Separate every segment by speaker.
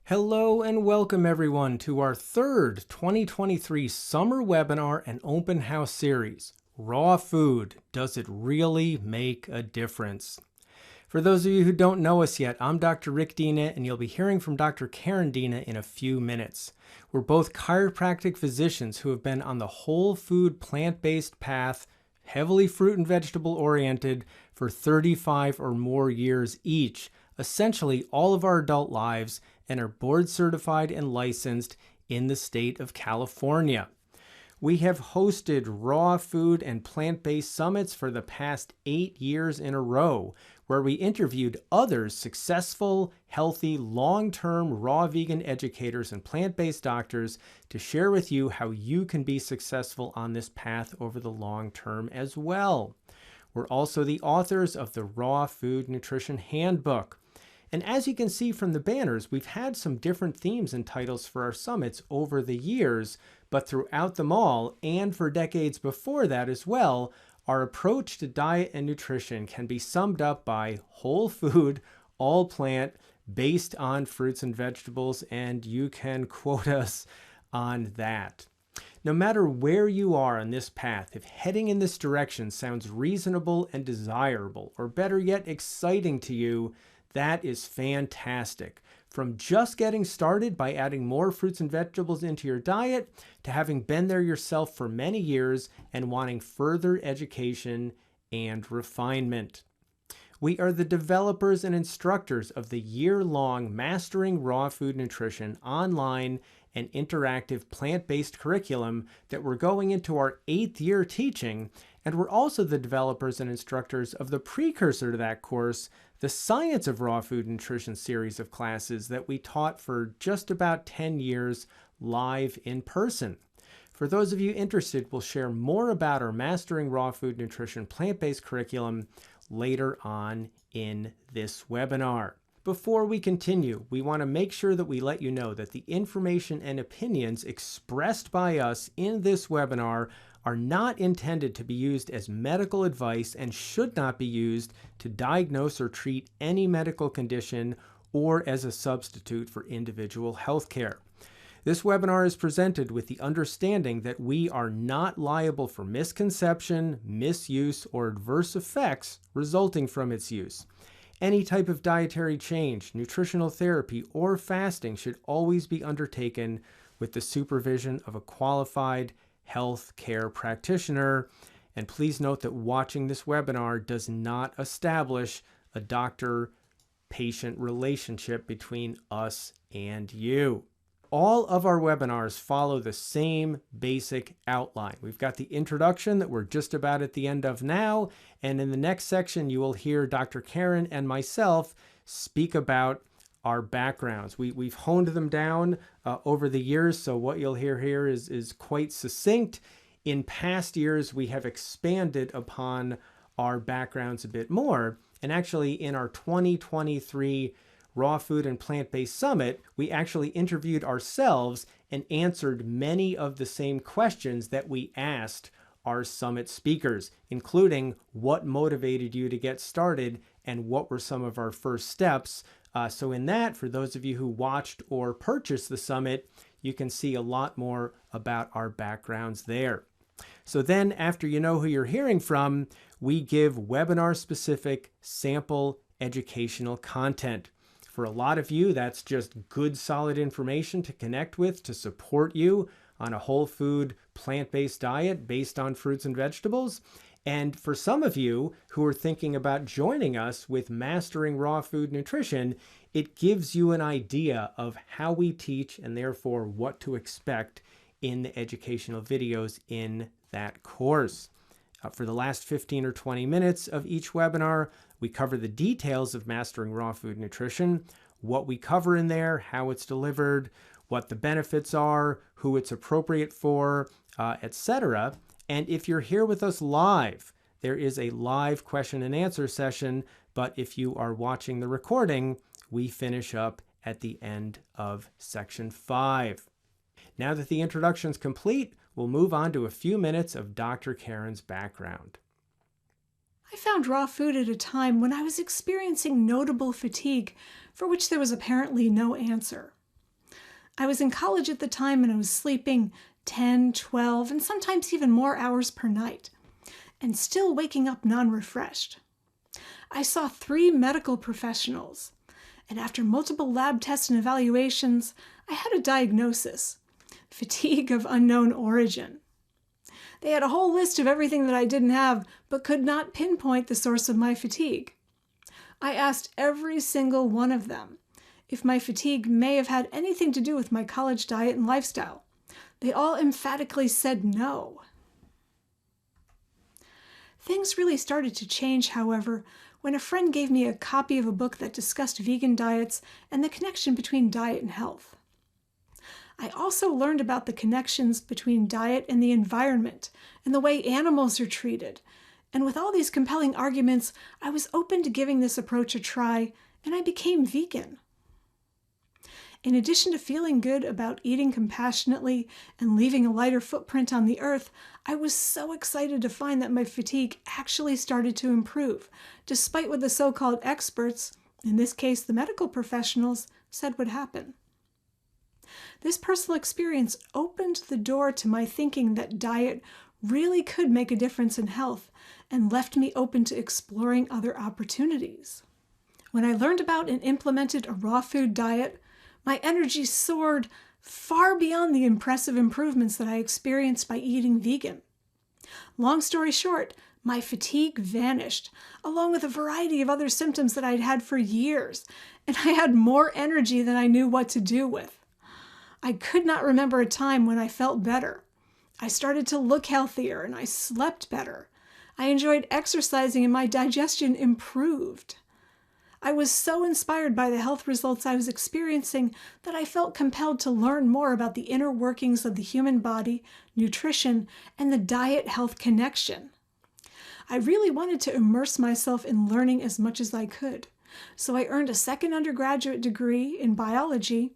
Speaker 1: Hello and welcome everyone to our third 2023 summer webinar and open house series, Raw Food, Does It Really Make a Difference? For those of you who don't know us yet, I'm Dr. Rick Dina and you'll be hearing from Dr. Karen Dina in a few minutes. We're both chiropractic physicians who have been on the whole food plant-based path, heavily fruit and vegetable oriented, for 35 or more years each, essentially all of our adult lives, and are board certified and licensed in the state of California. We have hosted raw food and plant-based summits for the past 8 years in a row, where we interviewed other successful, healthy, long-term raw vegan educators and plant-based doctors to share with you how you can be successful on this path over the long term as well. We're also the authors of the Raw Food Nutrition Handbook. And as you can see from the banners, we've had some different themes and titles for our summits over the years, but throughout them all, and for decades before that as well, our approach to diet and nutrition can be summed up by whole food, all plant, based on fruits and vegetables, and you can quote us on that. No matter where you are on this path, if heading in this direction sounds reasonable and desirable, or better yet, exciting to you, that is fantastic. From just getting started by adding more fruits and vegetables into your diet, to having been there yourself for many years and wanting further education and refinement. We are the developers and instructors of the year-long Mastering Raw Food Nutrition online and interactive plant-based curriculum that we're going into our 8th year teaching, and we're also the developers and instructors of the precursor to that course, the Science of Raw Food Nutrition series of classes that we taught for just about 10 years live in person. For those of you interested, we'll share more about our Mastering Raw Food Nutrition plant-based curriculum later on in this webinar. Before we continue, we want to make sure that we let you know that the information and opinions expressed by us in this webinar are not intended to be used as medical advice and should not be used to diagnose or treat any medical condition or as a substitute for individual health care. This webinar is presented with the understanding that we are not liable for misconception, misuse, or adverse effects resulting from its use. Any type of dietary change, nutritional therapy, or fasting should always be undertaken with the supervision of a qualified health care practitioner. And please note that watching this webinar does not establish a doctor-patient relationship between us and you. All of our webinars follow the same basic outline. We've got the introduction that we're just about at the end of now, and in the next section you will hear Dr. Karen and myself speak about our backgrounds. We've honed them down over the years, so what you'll hear here is quite succinct. In past years, we have expanded upon our backgrounds a bit more, and actually in our 2023 Raw Food and Plant-Based Summit, we actually interviewed ourselves and answered many of the same questions that we asked our summit speakers, including what motivated you to get started and what were some of our first steps. So in that, for those of you who watched or purchased the summit, you can see a lot more about our backgrounds there. So then after you know who you're hearing from, we give webinar-specific sample educational content. For a lot of you, that's just good, solid information to connect with to support you on a whole food, plant-based diet based on fruits and vegetables. And for some of you who are thinking about joining us with Mastering Raw Food Nutrition, it gives you an idea of how we teach and therefore what to expect in the educational videos in that course. For the last 15 or 20 minutes of each webinar, we cover the details of Mastering Raw Food Nutrition, what we cover in there, how it's delivered, what the benefits are, who it's appropriate for, etc. And if you're here with us live, there is a live question and answer session, but if you are watching the recording, we finish up at the end of section 5. Now that the introduction's complete, we'll move on to a few minutes of Dr. Karen's background.
Speaker 2: I found raw food at a time when I was experiencing notable fatigue for which there was apparently no answer. I was in college at the time and I was sleeping 10, 12, and sometimes even more hours per night, and still waking up non-refreshed. I saw 3 medical professionals, and after multiple lab tests and evaluations, I had a diagnosis: fatigue of unknown origin. They had a whole list of everything that I didn't have, but could not pinpoint the source of my fatigue. I asked every single one of them if my fatigue may have had anything to do with my college diet and lifestyle. They all emphatically said no. Things really started to change, however, when a friend gave me a copy of a book that discussed vegan diets and the connection between diet and health. I also learned about the connections between diet and the environment and the way animals are treated. And with all these compelling arguments, I was open to giving this approach a try, and I became vegan. In addition to feeling good about eating compassionately and leaving a lighter footprint on the earth, I was so excited to find that my fatigue actually started to improve, despite what the so-called experts, in this case the medical professionals, said would happen. This personal experience opened the door to my thinking that diet really could make a difference in health and left me open to exploring other opportunities. When I learned about and implemented a raw food diet, my energy soared far beyond the impressive improvements that I experienced by eating vegan. Long story short, my fatigue vanished, along with a variety of other symptoms that I'd had for years, and I had more energy than I knew what to do with. I could not remember a time when I felt better. I started to look healthier and I slept better. I enjoyed exercising and my digestion improved. I was so inspired by the health results I was experiencing that I felt compelled to learn more about the inner workings of the human body, nutrition, and the diet-health connection. I really wanted to immerse myself in learning as much as I could, so I earned a second undergraduate degree in biology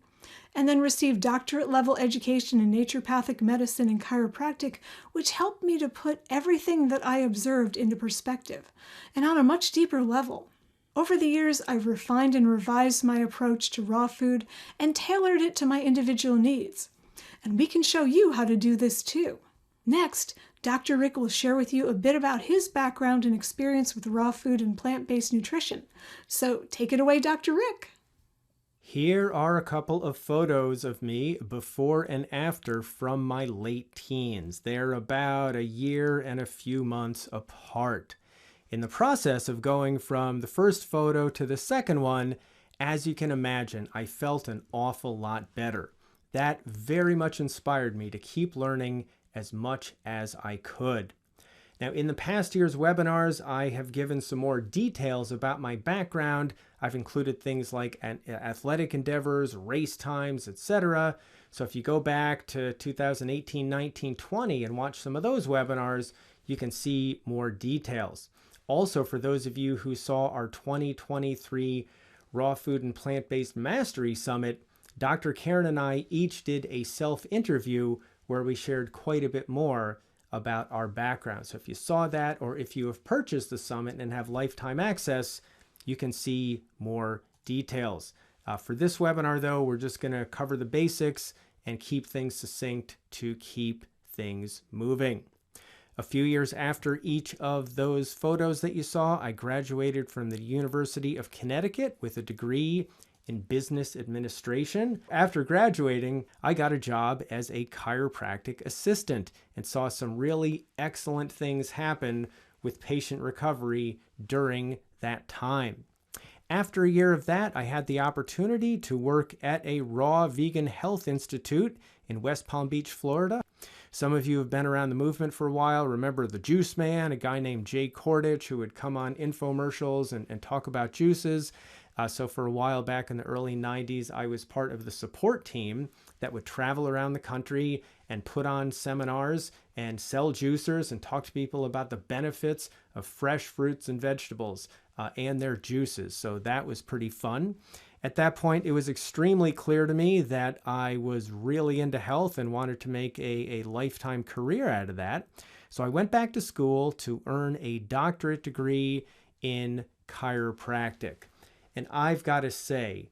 Speaker 2: and then received doctorate-level education in naturopathic medicine and chiropractic, which helped me to put everything that I observed into perspective, and on a much deeper level. Over the years, I've refined and revised my approach to raw food and tailored it to my individual needs. And we can show you how to do this too. Next, Dr. Rick will share with you a bit about his background and experience with raw food and plant-based nutrition. So take it away, Dr. Rick.
Speaker 1: Here are a couple of photos of me before and after from my late teens. They're about a year and a few months apart. In the process of going from the first photo to the second one, as you can imagine, I felt an awful lot better. That very much inspired me to keep learning as much as I could. Now, in the past year's webinars, I have given some more details about my background. I've included things like athletic endeavors, race times, etc. So if you go back to 2018, 19, 20 and watch some of those webinars, you can see more details. Also, for those of you who saw our 2023 Raw Food and Plant-Based Mastery Summit, Dr. Karen and I each did a self-interview where we shared quite a bit more about our background. So if you saw that, or if you have purchased the summit and have lifetime access, you can see more details. For this webinar, though, we're just going to cover the basics and keep things succinct to keep things moving. A few years after each of those photos that you saw, I graduated from the University of Connecticut with a degree in business administration. After graduating, I got a job as a chiropractic assistant and saw some really excellent things happen with patient recovery during that time. After a year of that, I had the opportunity to work at a raw vegan health institute in West Palm Beach, Florida. Some of you have been around the movement for a while. Remember the Juice Man, a guy named Jay Kordich, who would come on infomercials and talk about juices. So for a while back in the early 90s, I was part of the support team that would travel around the country and put on seminars and sell juicers and talk to people about the benefits of fresh fruits and vegetables and their juices. So that was pretty fun. At that point, it was extremely clear to me that I was really into health and wanted to make a lifetime career out of that. So I went back to school to earn a doctorate degree in chiropractic. And I've got to say,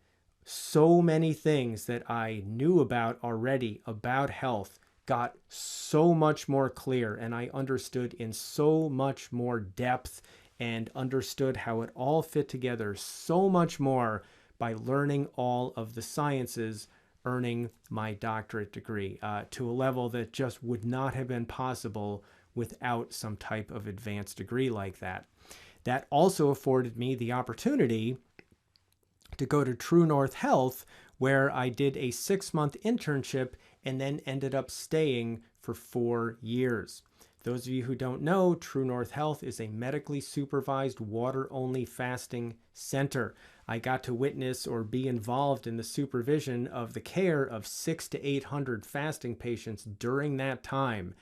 Speaker 1: So many things that I knew about already about health got so much more clear, and I understood in so much more depth and understood how it all fit together so much more by learning all of the sciences, earning my doctorate degree to a level that just would not have been possible without some type of advanced degree like that. That also afforded me the opportunity to go to True North Health, where I did a 6-month internship and then ended up staying for 4 years. Those of you who don't know, True North Health is a medically supervised water-only fasting center. I got to witness or be involved in the supervision of the care of 600 to 800 fasting patients during that time.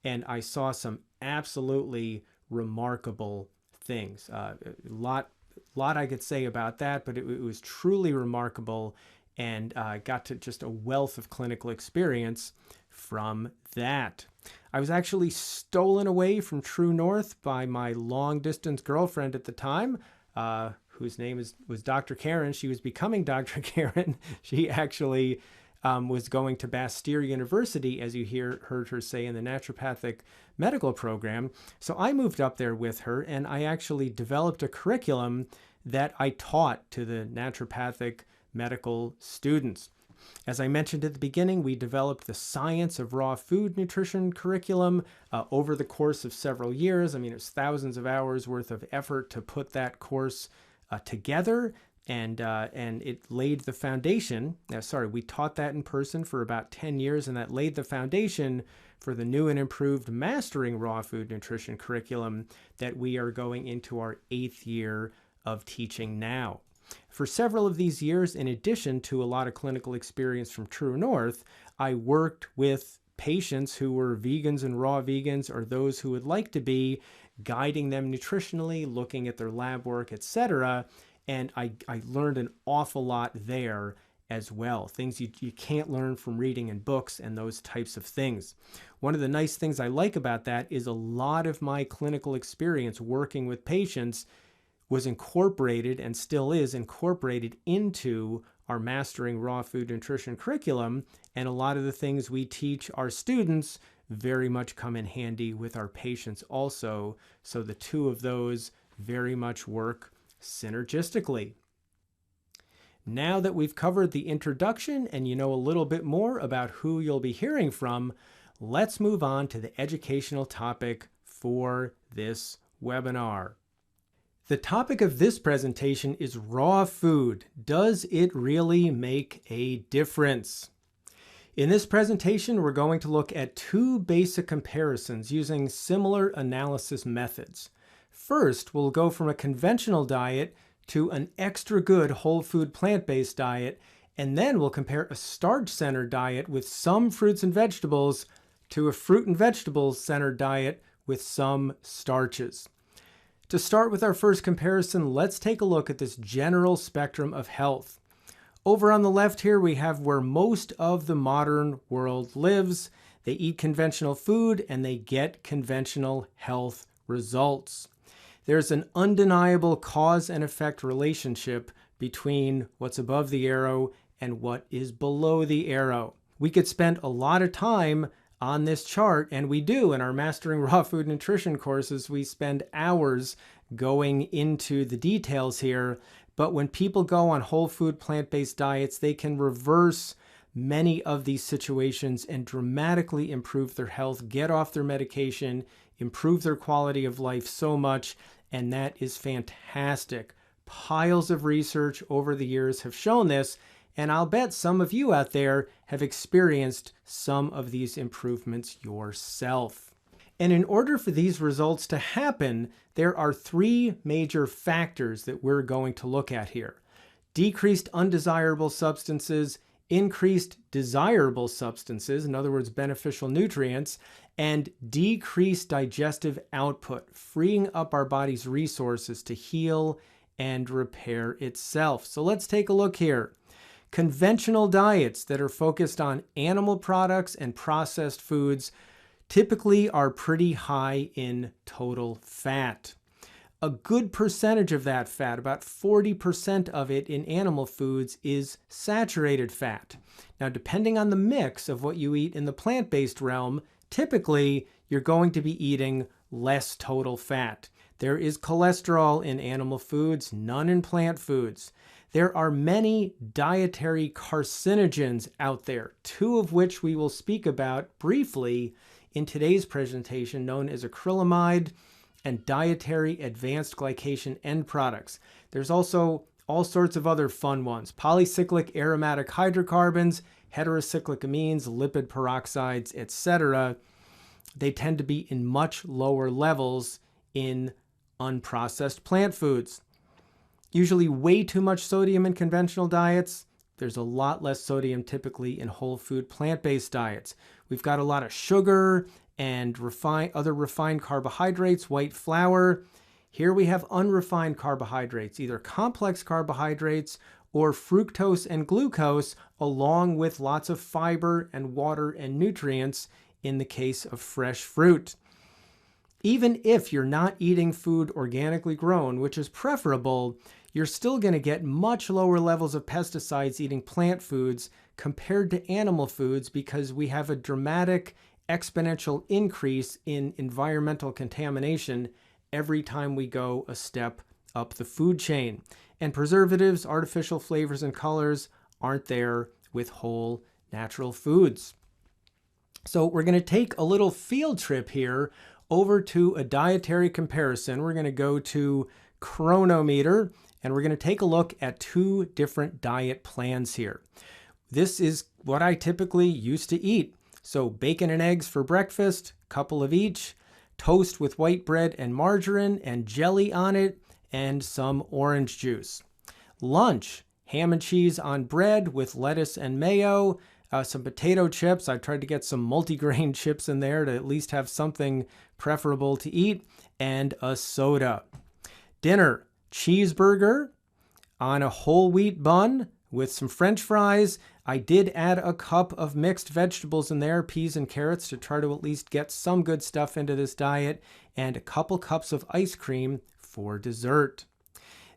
Speaker 1: And I saw some absolutely remarkable things. A lot I could say about that, but it was truly remarkable, and got to just a wealth of clinical experience from that. I was actually stolen away from True North by my long-distance girlfriend at the time, whose name was Dr. Karen. She was becoming Dr. Karen. She actually was going to Bastyr University, as you heard her say, in the naturopathic medical program. So I moved up there with her, and I actually developed a curriculum that I taught to the naturopathic medical students. As I mentioned at the beginning, we developed the science of raw food nutrition curriculum over the course of several years. I mean, it was thousands of hours worth of effort to put that course together, and it laid the foundation. We taught that in person for about 10 years, and that laid the foundation for the new and improved Mastering Raw Food Nutrition curriculum that we are going into our 8th year of teaching now. For several of these years, in addition to a lot of clinical experience from True North, I worked with patients who were vegans and raw vegans, or those who would like to be, guiding them nutritionally, looking at their lab work, etc. And I learned an awful lot there as well. Things you can't learn from reading in books and those types of things. One of the nice things I like about that is a lot of my clinical experience working with patients was incorporated, and still is incorporated, into our Mastering Raw Food Nutrition curriculum, and a lot of the things we teach our students very much come in handy with our patients also, so the two of those very much work synergistically. Now that we've covered the introduction and you know a little bit more about who you'll be hearing from, let's move on to the educational topic for this webinar. The topic of this presentation is raw food. Does it really make a difference? In this presentation, we're going to look at 2 basic comparisons using similar analysis methods. First, we'll go from a conventional diet to an extra good whole food plant-based diet, and then we'll compare a starch-centered diet with some fruits and vegetables to a fruit and vegetables centered diet with some starches. To start with our first comparison, let's take a look at this general spectrum of health. Over on the left here, we have where most of the modern world lives. They eat conventional food and they get conventional health results. There's an undeniable cause and effect relationship between what's above the arrow and what is below the arrow. We could spend a lot of time on this chart, and we do in our Mastering Raw Food Nutrition courses. We spend hours going into the details here, but when people go on whole food plant-based diets, they can reverse many of these situations and dramatically improve their health, get off their medication, improve their quality of life so much, and that is fantastic. Piles of research over the years have shown this, and I'll bet some of you out there have experienced some of these improvements yourself. And in order for these results to happen, there are 3 major factors that we're going to look at here. Decreased undesirable substances, increased desirable substances, in other words, beneficial nutrients, and decreased digestive output, freeing up our body's resources to heal and repair itself. So let's take a look here. Conventional diets that are focused on animal products and processed foods typically are pretty high in total fat. A good percentage of that fat, about 40% of it in animal foods, is saturated fat. Now, depending on the mix of what you eat in the plant-based realm, typically you're going to be eating less total fat. There is cholesterol in animal foods, none in plant foods. There are many dietary carcinogens out there, two of which we will speak about briefly in today's presentation, known as acrylamide and dietary advanced glycation end products. There's also all sorts of other fun ones: polycyclic aromatic hydrocarbons, heterocyclic amines, lipid peroxides, etc. They tend to be in much lower levels in unprocessed plant foods. Usually way too much sodium in conventional diets. There's a lot less sodium typically in whole food plant-based diets. We've got a lot of sugar and other refined carbohydrates, white flour. Here we have unrefined carbohydrates, either complex carbohydrates or fructose and glucose, along with lots of fiber and water and nutrients in the case of fresh fruit. Even if you're not eating food organically grown, which is preferable, you're still going to get much lower levels of pesticides eating plant foods compared to animal foods, because we have a dramatic exponential increase in environmental contamination every time we go a step up the food chain. And preservatives, artificial flavors, and colors aren't there with whole natural foods. So we're going to take a little field trip here over to a dietary comparison. We're going to go to Chronometer, and we're going to take a look at two different diet plans here. This is what I typically used to eat. So bacon and eggs for breakfast, couple of each, toast with white bread and margarine and jelly on it, and some orange juice. Lunch, ham and cheese on bread with lettuce and mayo, some potato chips. I tried to get some multigrain chips in there to at least have something preferable to eat, and a soda. Dinner, cheeseburger on a whole wheat bun with some French fries. I did add a cup of mixed vegetables in there, peas and carrots, to try to at least get some good stuff into this diet, and a couple cups of ice cream for dessert.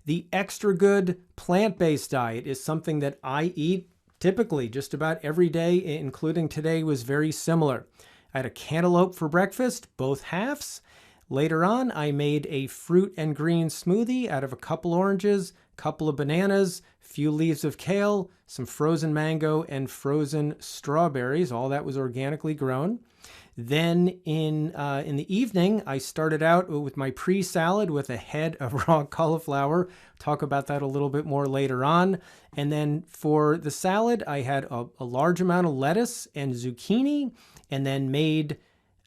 Speaker 1: The extra good plant-based diet is something that I eat typically just about every day, including today was very similar. I had a cantaloupe for breakfast, both halves. Later on, I made a fruit and green smoothie out of a couple oranges, couple of bananas, few leaves of kale, some frozen mango, and frozen strawberries. All that was organically grown. Then in the evening, I started out with my pre-salad with a head of raw cauliflower. Talk about that a little bit more later on. And then for the salad, I had a large amount of lettuce and zucchini, and then made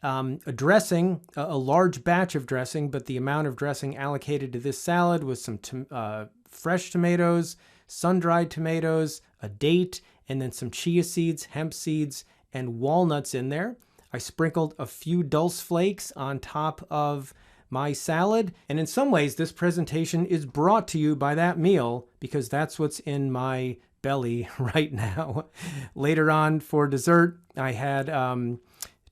Speaker 1: a dressing, a large batch of dressing, but the amount of dressing allocated to this salad was some fresh tomatoes, sun-dried tomatoes, a date, and then some chia seeds, hemp seeds, and walnuts in there. I sprinkled a few dulse flakes on top of my salad. And in some ways, this presentation is brought to you by that meal, because that's what's in my belly right now. Later on for dessert, I had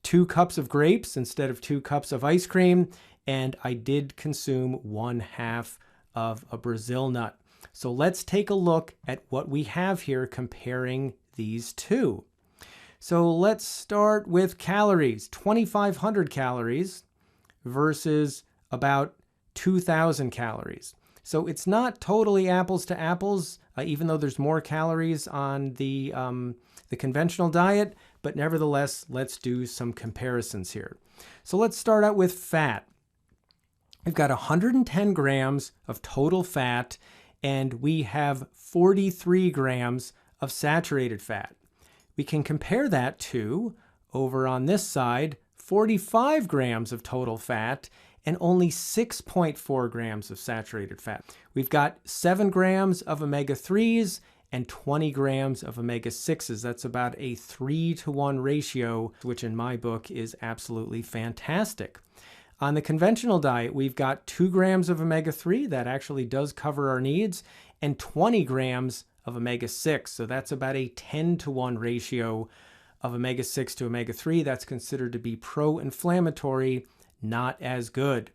Speaker 1: 2 cups of grapes instead of 2 cups of ice cream. And I did consume 1/2 of a Brazil nut. So let's take a look at what we have here comparing these two. So let's start with calories. 2,500 calories versus about 2,000 calories. So it's not totally apples to apples, even though there's more calories on the conventional diet, but nevertheless, let's do some comparisons here. So let's start out with fat. We've got 110 grams of total fat, and we have 43 grams of saturated fat. We can compare that to, over on this side, 45 grams of total fat and only 6.4 grams of saturated fat. We've got 7 grams of omega-3s and 20 grams of omega-6s. That's about a 3-to-1 ratio, which in my book is absolutely fantastic. On the conventional diet, we've got 2 grams of omega-3. That actually does cover our needs, and 20 grams of omega-6. So that's about a 10-to-1 ratio of omega-6 to omega-3. That's considered to be pro-inflammatory, not as good.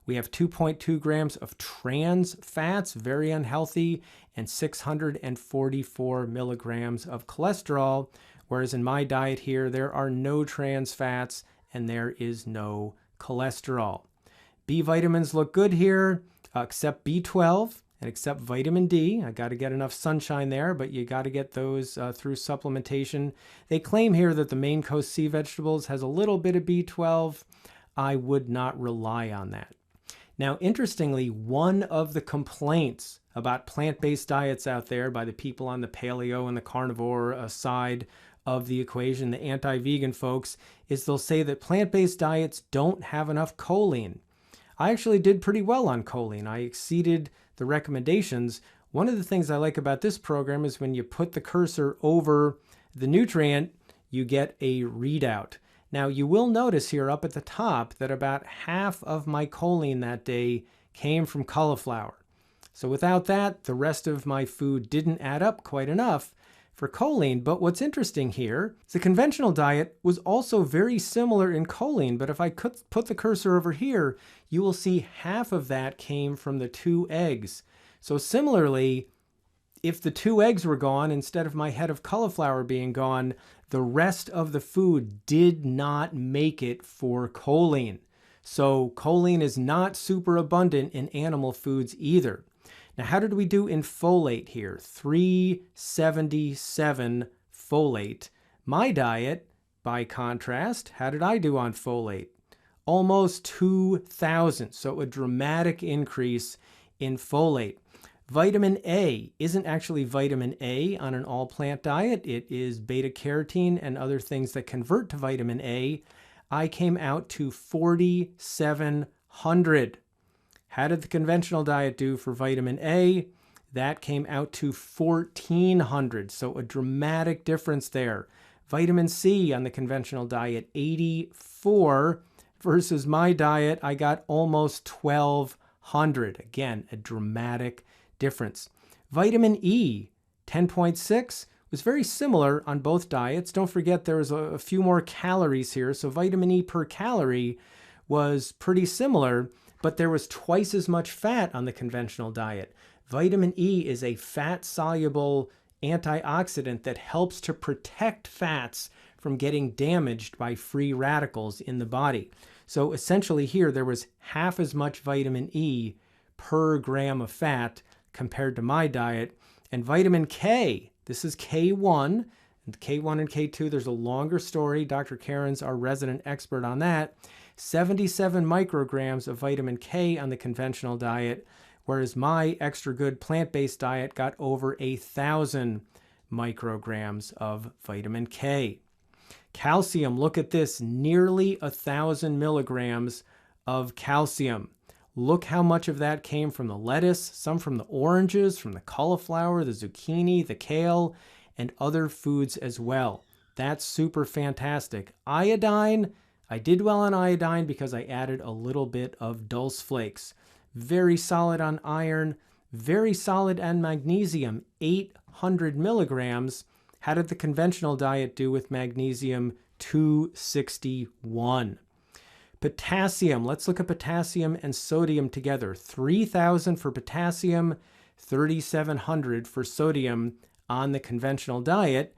Speaker 1: We have 2.2 grams of trans fats, very unhealthy, and 644 milligrams of cholesterol, whereas in my diet here, there are no trans fats and there is no cholesterol. B vitamins look good here, except B12 and except vitamin D. I got to get enough sunshine there, but you got to get those through supplementation. They claim here that the Maine Coast sea vegetables has a little bit of B12. I would not rely on that. Now, interestingly, one of the complaints about plant-based diets out there by the people on the paleo and the carnivore side of the equation, the anti-vegan folks, is they'll say that plant-based diets don't have enough choline. I actually did pretty well on choline. I exceeded the recommendations. One of the things I like about this program is when you put the cursor over the nutrient, you get a readout. Now, you will notice here up at the top that about half of my choline that day came from cauliflower. So without that, the rest of my food didn't add up quite enough for choline. But what's interesting here is the conventional diet was also very similar in choline, but if I could put the cursor over here, you will see half of that came from the 2 eggs. So similarly, if the 2 eggs were gone instead of my head of cauliflower being gone, the rest of the food did not make it for choline. So choline is not super abundant in animal foods either. Now, how did we do in folate here? 377 folate. My diet, by contrast, how did I do on folate? Almost 2,000. So a dramatic increase in folate. Vitamin A isn't actually vitamin A on an all-plant diet. It is beta-carotene and other things that convert to vitamin A. I came out to 4,700. How did the conventional diet do for vitamin A? That came out to 1,400, so a dramatic difference there. Vitamin C on the conventional diet, 84, versus my diet, I got almost 1,200. Again, a dramatic difference. Vitamin E, 10.6, was very similar on both diets. Don't forget there was a few more calories here, so vitamin E per calorie was pretty similar, but there was twice as much fat on the conventional diet. Vitamin E is a fat-soluble antioxidant that helps to protect fats from getting damaged by free radicals in the body. So essentially here, there was half as much vitamin E per gram of fat compared to my diet. And vitamin K, this is K1, and K1 and K2, there's a longer story. Dr. Karen's our resident expert on that. 77 micrograms of vitamin K on the conventional diet, whereas my extra good plant-based diet got over 1,000 micrograms of vitamin K. Calcium, look at this, nearly 1,000 milligrams of calcium. Look how much of that came from the lettuce, some from the oranges, from the cauliflower, the zucchini, the kale, and other foods as well. That's super fantastic. Iodine, I did well on iodine because I added a little bit of dulse flakes. Very solid on iron, very solid on magnesium, 800 milligrams. How did the conventional diet do with magnesium? 261. Potassium, let's look at potassium and sodium together. 3,000 for potassium, 3,700 for sodium on the conventional diet.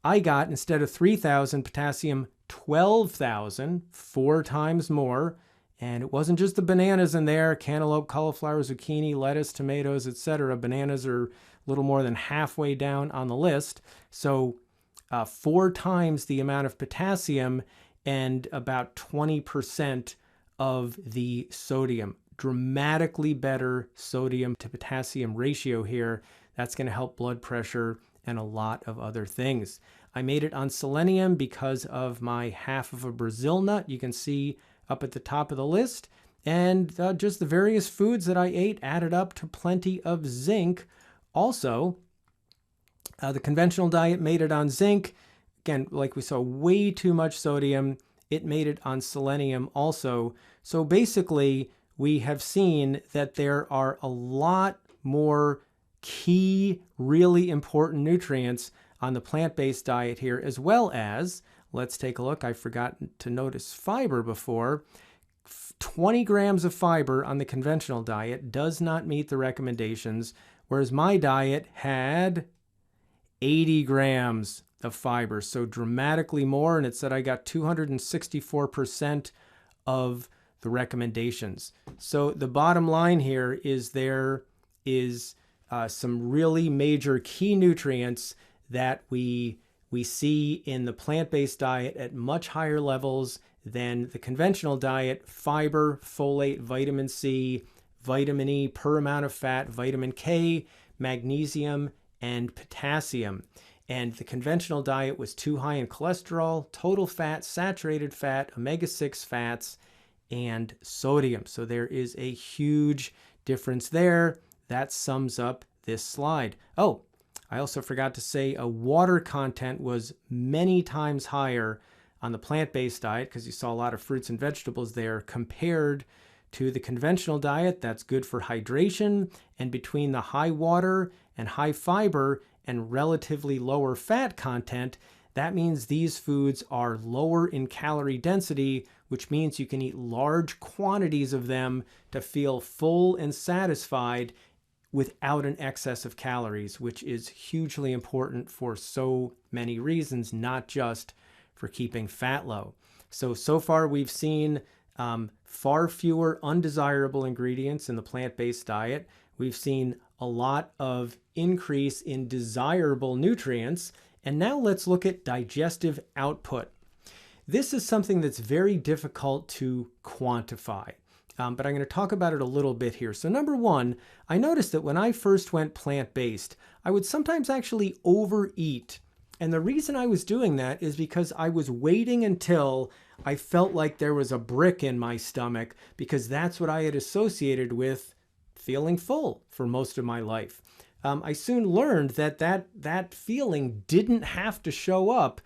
Speaker 1: I got, instead of 3,000 potassium, 12,000, 4 times more. And it wasn't just the bananas in there, cantaloupe, cauliflower, zucchini, lettuce, tomatoes, etc. Bananas are a little more than halfway down on the list. So 4 times the amount of potassium and about 20% of the sodium. Dramatically better sodium to potassium ratio here. That's going to help blood pressure and a lot of other things. I made it on selenium because of my half of a Brazil nut. You can see up at the top of the list. And just the various foods that I ate added up to plenty of zinc. Also, the conventional diet made it on zinc. Again, like we saw, way too much sodium. It made it on selenium also. So basically, we have seen that there are a lot more key, really important nutrients on the plant-based diet here, as well as, let's take a look. I forgot to notice fiber before. 20 grams of fiber on the conventional diet does not meet the recommendations, whereas my diet had 80 grams of fiber, so dramatically more, and it said I got 264% of the recommendations. So the bottom line here is there is some really major key nutrients that we see in the plant-based diet at much higher levels than the conventional diet: fiber, folate, vitamin C, vitamin E per amount of fat, vitamin K, magnesium, and potassium. And the conventional diet was too high in cholesterol, total fat, saturated fat, omega-6 fats, and sodium. So there is a huge difference there. That sums up this slide. Oh, I also forgot to say a water content was many times higher on the plant-based diet, because you saw a lot of fruits and vegetables there, compared to the conventional diet. That's good for hydration, and between the high water and high fiber and relatively lower fat content, that means these foods are lower in calorie density, which means you can eat large quantities of them to feel full and satisfied without an excess of calories, which is hugely important for so many reasons, not just for keeping fat low. So far we've seen far fewer undesirable ingredients in the plant-based diet. We've seen a lot of increase in desirable nutrients. And now let's look at digestive output. This is something that's very difficult to quantify, but I'm going to talk about it a little bit here. So number one, I noticed that when I first went plant-based, I would sometimes actually overeat. And the reason I was doing that is because I was waiting until I felt like there was a brick in my stomach, because that's what I had associated with feeling full for most of my life. I soon learned that feeling didn't have to show up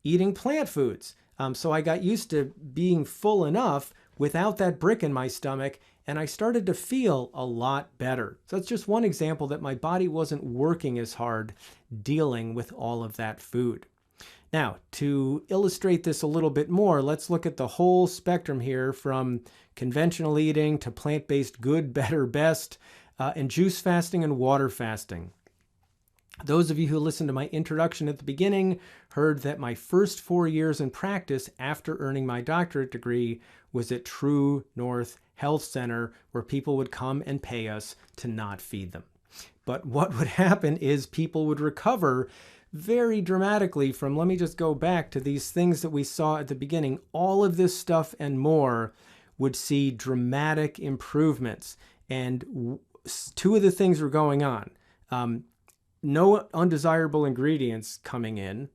Speaker 1: eating plant foods. So I got used to being full enough without that brick in my stomach, and I started to feel a lot better. So that's just one example that my body wasn't working as hard dealing with all of that food. Now, to illustrate this a little bit more, let's look at the whole spectrum here, from conventional eating to plant-based good, better, best, and juice fasting and water fasting. Those of you who listened to my introduction at the beginning heard that my first 4 years in practice after earning my doctorate degree was at True North Health Center, where people would come and pay us to not feed them. But what would happen is people would recover very dramatically from, let me just go back to these things that we saw at the beginning, all of this stuff and more would see dramatic improvements. And two of the things were going on. No undesirable ingredients coming in.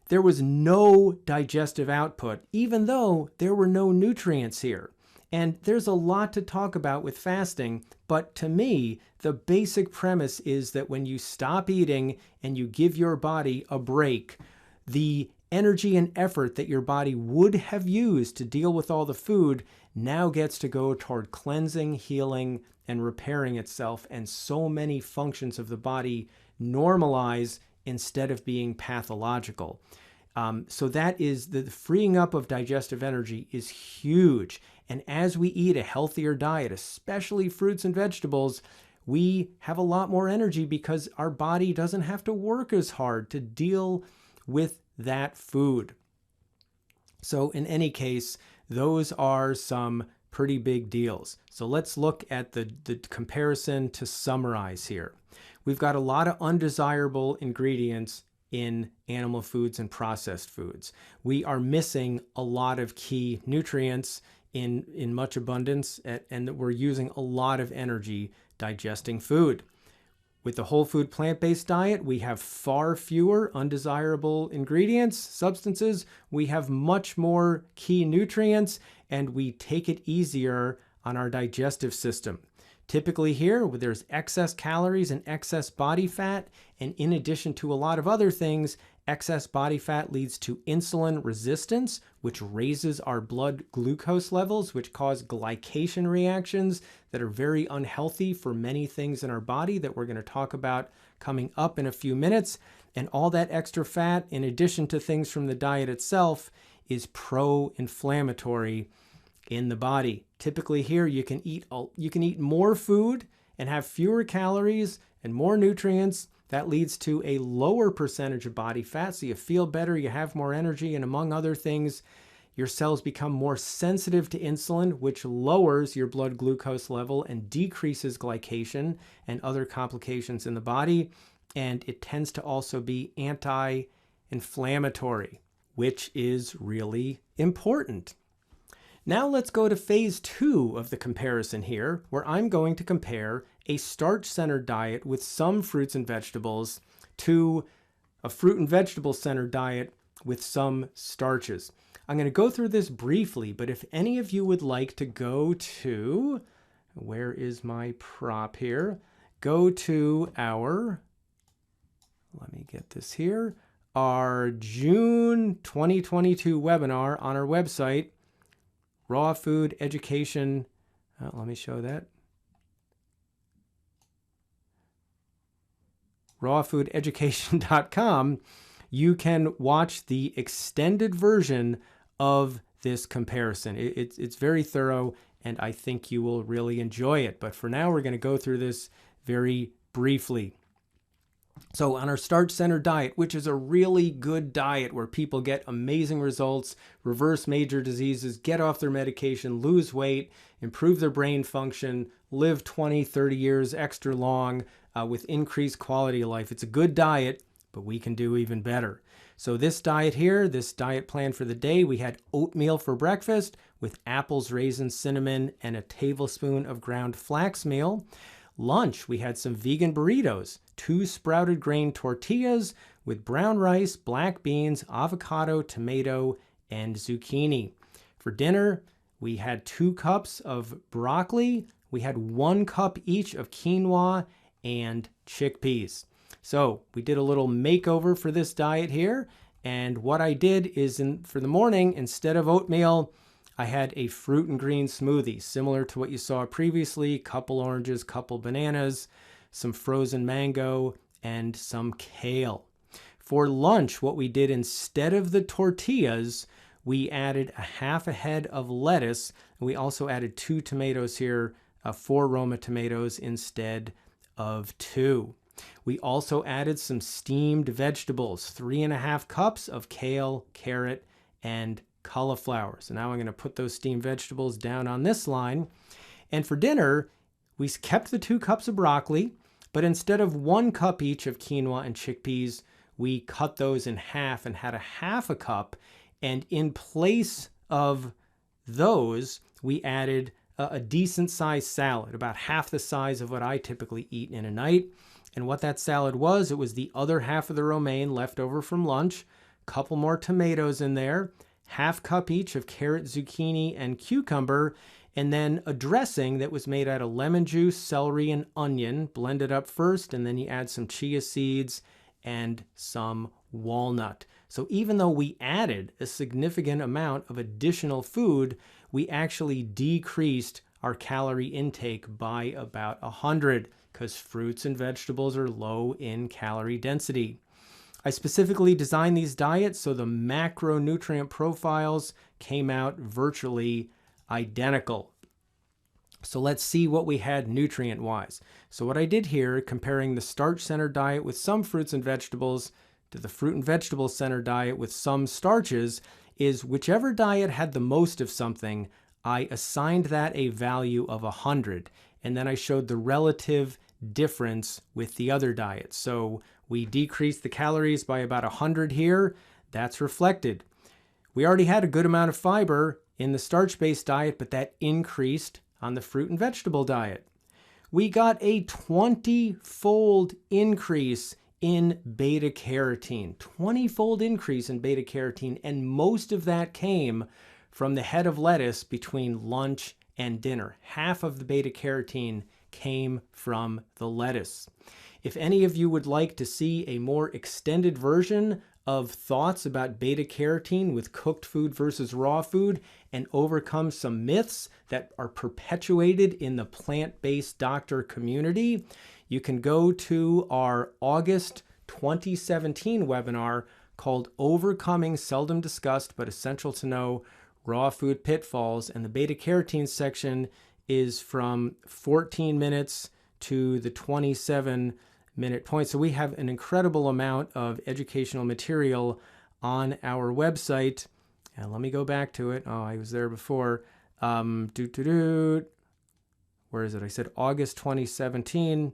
Speaker 1: There was no digestive output, even though there were no nutrients here. And there's a lot to talk about with fasting, but to me, the basic premise is that when you stop eating and you give your body a break, the energy and effort that your body would have used to deal with all the food now gets to go toward cleansing, healing, and repairing itself, and so many functions of the body normalize instead of being pathological. So that is the freeing up of digestive energy is huge. And as we eat a healthier diet, especially fruits and vegetables, we have a lot more energy because our body doesn't have to work as hard to deal with that food. So in any case, those are some pretty big deals. So let's look at the comparison to summarize here. We've got a lot of undesirable ingredients in animal foods and processed foods. We are missing a lot of key nutrients in much abundance, and that we're using a lot of energy digesting food. With the whole food plant-based diet, we have far fewer undesirable ingredients, substances. We have much more key nutrients, and we take it easier on our digestive system. Typically here, there's excess calories and excess body fat, and in addition to a lot of other things, excess body fat leads to insulin resistance, which raises our blood glucose levels, which cause glycation reactions that are very unhealthy for many things in our body that we're going to talk about coming up in a few minutes. And all that extra fat, in addition to things from the diet itself, is pro-inflammatory in the body. Typically here you can eat more food and have fewer calories and more nutrients. That leads to a lower percentage of body fat, so you feel better, you have more energy, and among other things, your cells become more sensitive to insulin, which lowers your blood glucose level and decreases glycation and other complications in the body. And it tends to also be anti-inflammatory, which is really important. Now let's go to phase 2 of the comparison here, where I'm going to compare a starch-centered diet with some fruits and vegetables to a fruit and vegetable-centered diet with some starches. I'm going to go through this briefly, but if any of you would like to go to, where is my prop here? Go to our, let me get this here, our June 2022 webinar on our website, Raw Food Education. Let me show that. rawfoodeducation.com. You can watch the extended version of this comparison. It's very thorough, and I think you will really enjoy it. But for now, we're going to go through this very briefly. So on our starch-centered diet, which is a really good diet where people get amazing results, reverse major diseases, get off their medication, lose weight, improve their brain function, live 20, 30 years extra long with increased quality of life. It's a good diet, but we can do even better. So this diet here, this diet plan for the day, we had oatmeal for breakfast with apples, raisins, cinnamon, and a tablespoon of ground flax meal. Lunch, we had some vegan burritos, 2 sprouted grain tortillas with brown rice, black beans, avocado, tomato, and zucchini. For dinner, we had 2 cups of broccoli. We had 1 cup each of quinoa and chickpeas. So we did a little makeover for this diet here. And what I did is for the morning, instead of oatmeal, I had a fruit and green smoothie, similar to what you saw previously, couple oranges, couple bananas, some frozen mango, and some kale. For lunch, what we did instead of the tortillas, we added a half a head of lettuce. And we also added 2 tomatoes here, 4 Roma tomatoes instead of 2. We also added some steamed vegetables, 3.5 cups of kale, carrot, and cauliflower. So now I'm going to put those steamed vegetables down on this line. And for dinner, we kept the 2 cups of broccoli, but instead of 1 cup each of quinoa and chickpeas, we cut those in half and had a half a cup. And in place of those, we added a decent sized salad, about half the size of what I typically eat in a night. And what that salad was, it was the other half of the romaine left over from lunch, a couple more tomatoes in there, half cup each of carrot, zucchini, and cucumber, and then a dressing that was made out of lemon juice, celery, and onion, blended up first, and then you add some chia seeds and some walnut. So even though we added a significant amount of additional food, we actually decreased our calorie intake by about 100, because fruits and vegetables are low in calorie density. I specifically designed these diets so the macronutrient profiles came out virtually identical. So let's see what we had nutrient-wise. So what I did here, comparing the starch-centered diet with some fruits and vegetables to the fruit and vegetable-centered diet with some starches, is whichever diet had the most of something, I assigned that a value of 100. And then I showed the relative difference with the other diets. So we decreased the calories by about 100 here. That's reflected. We already had a good amount of fiber in the starch-based diet, but that increased on the fruit and vegetable diet. We got a 20-fold increase in beta-carotene. 20-fold increase in beta-carotene, and most of that came from the head of lettuce between lunch and dinner. Half of the beta-carotene came from the lettuce. If any of you would like to see a more extended version of thoughts about beta-carotene with cooked food versus raw food and overcome some myths that are perpetuated in the plant-based doctor community, you can go to our August 2017 webinar called Overcoming Seldom Discussed but Essential to Know raw food pitfalls, and the beta carotene section is from 14 minutes to the 27-minute point. So we have an incredible amount of educational material on our website. And let me go back to it. Oh, I was there before. Where is it? I said August 2017.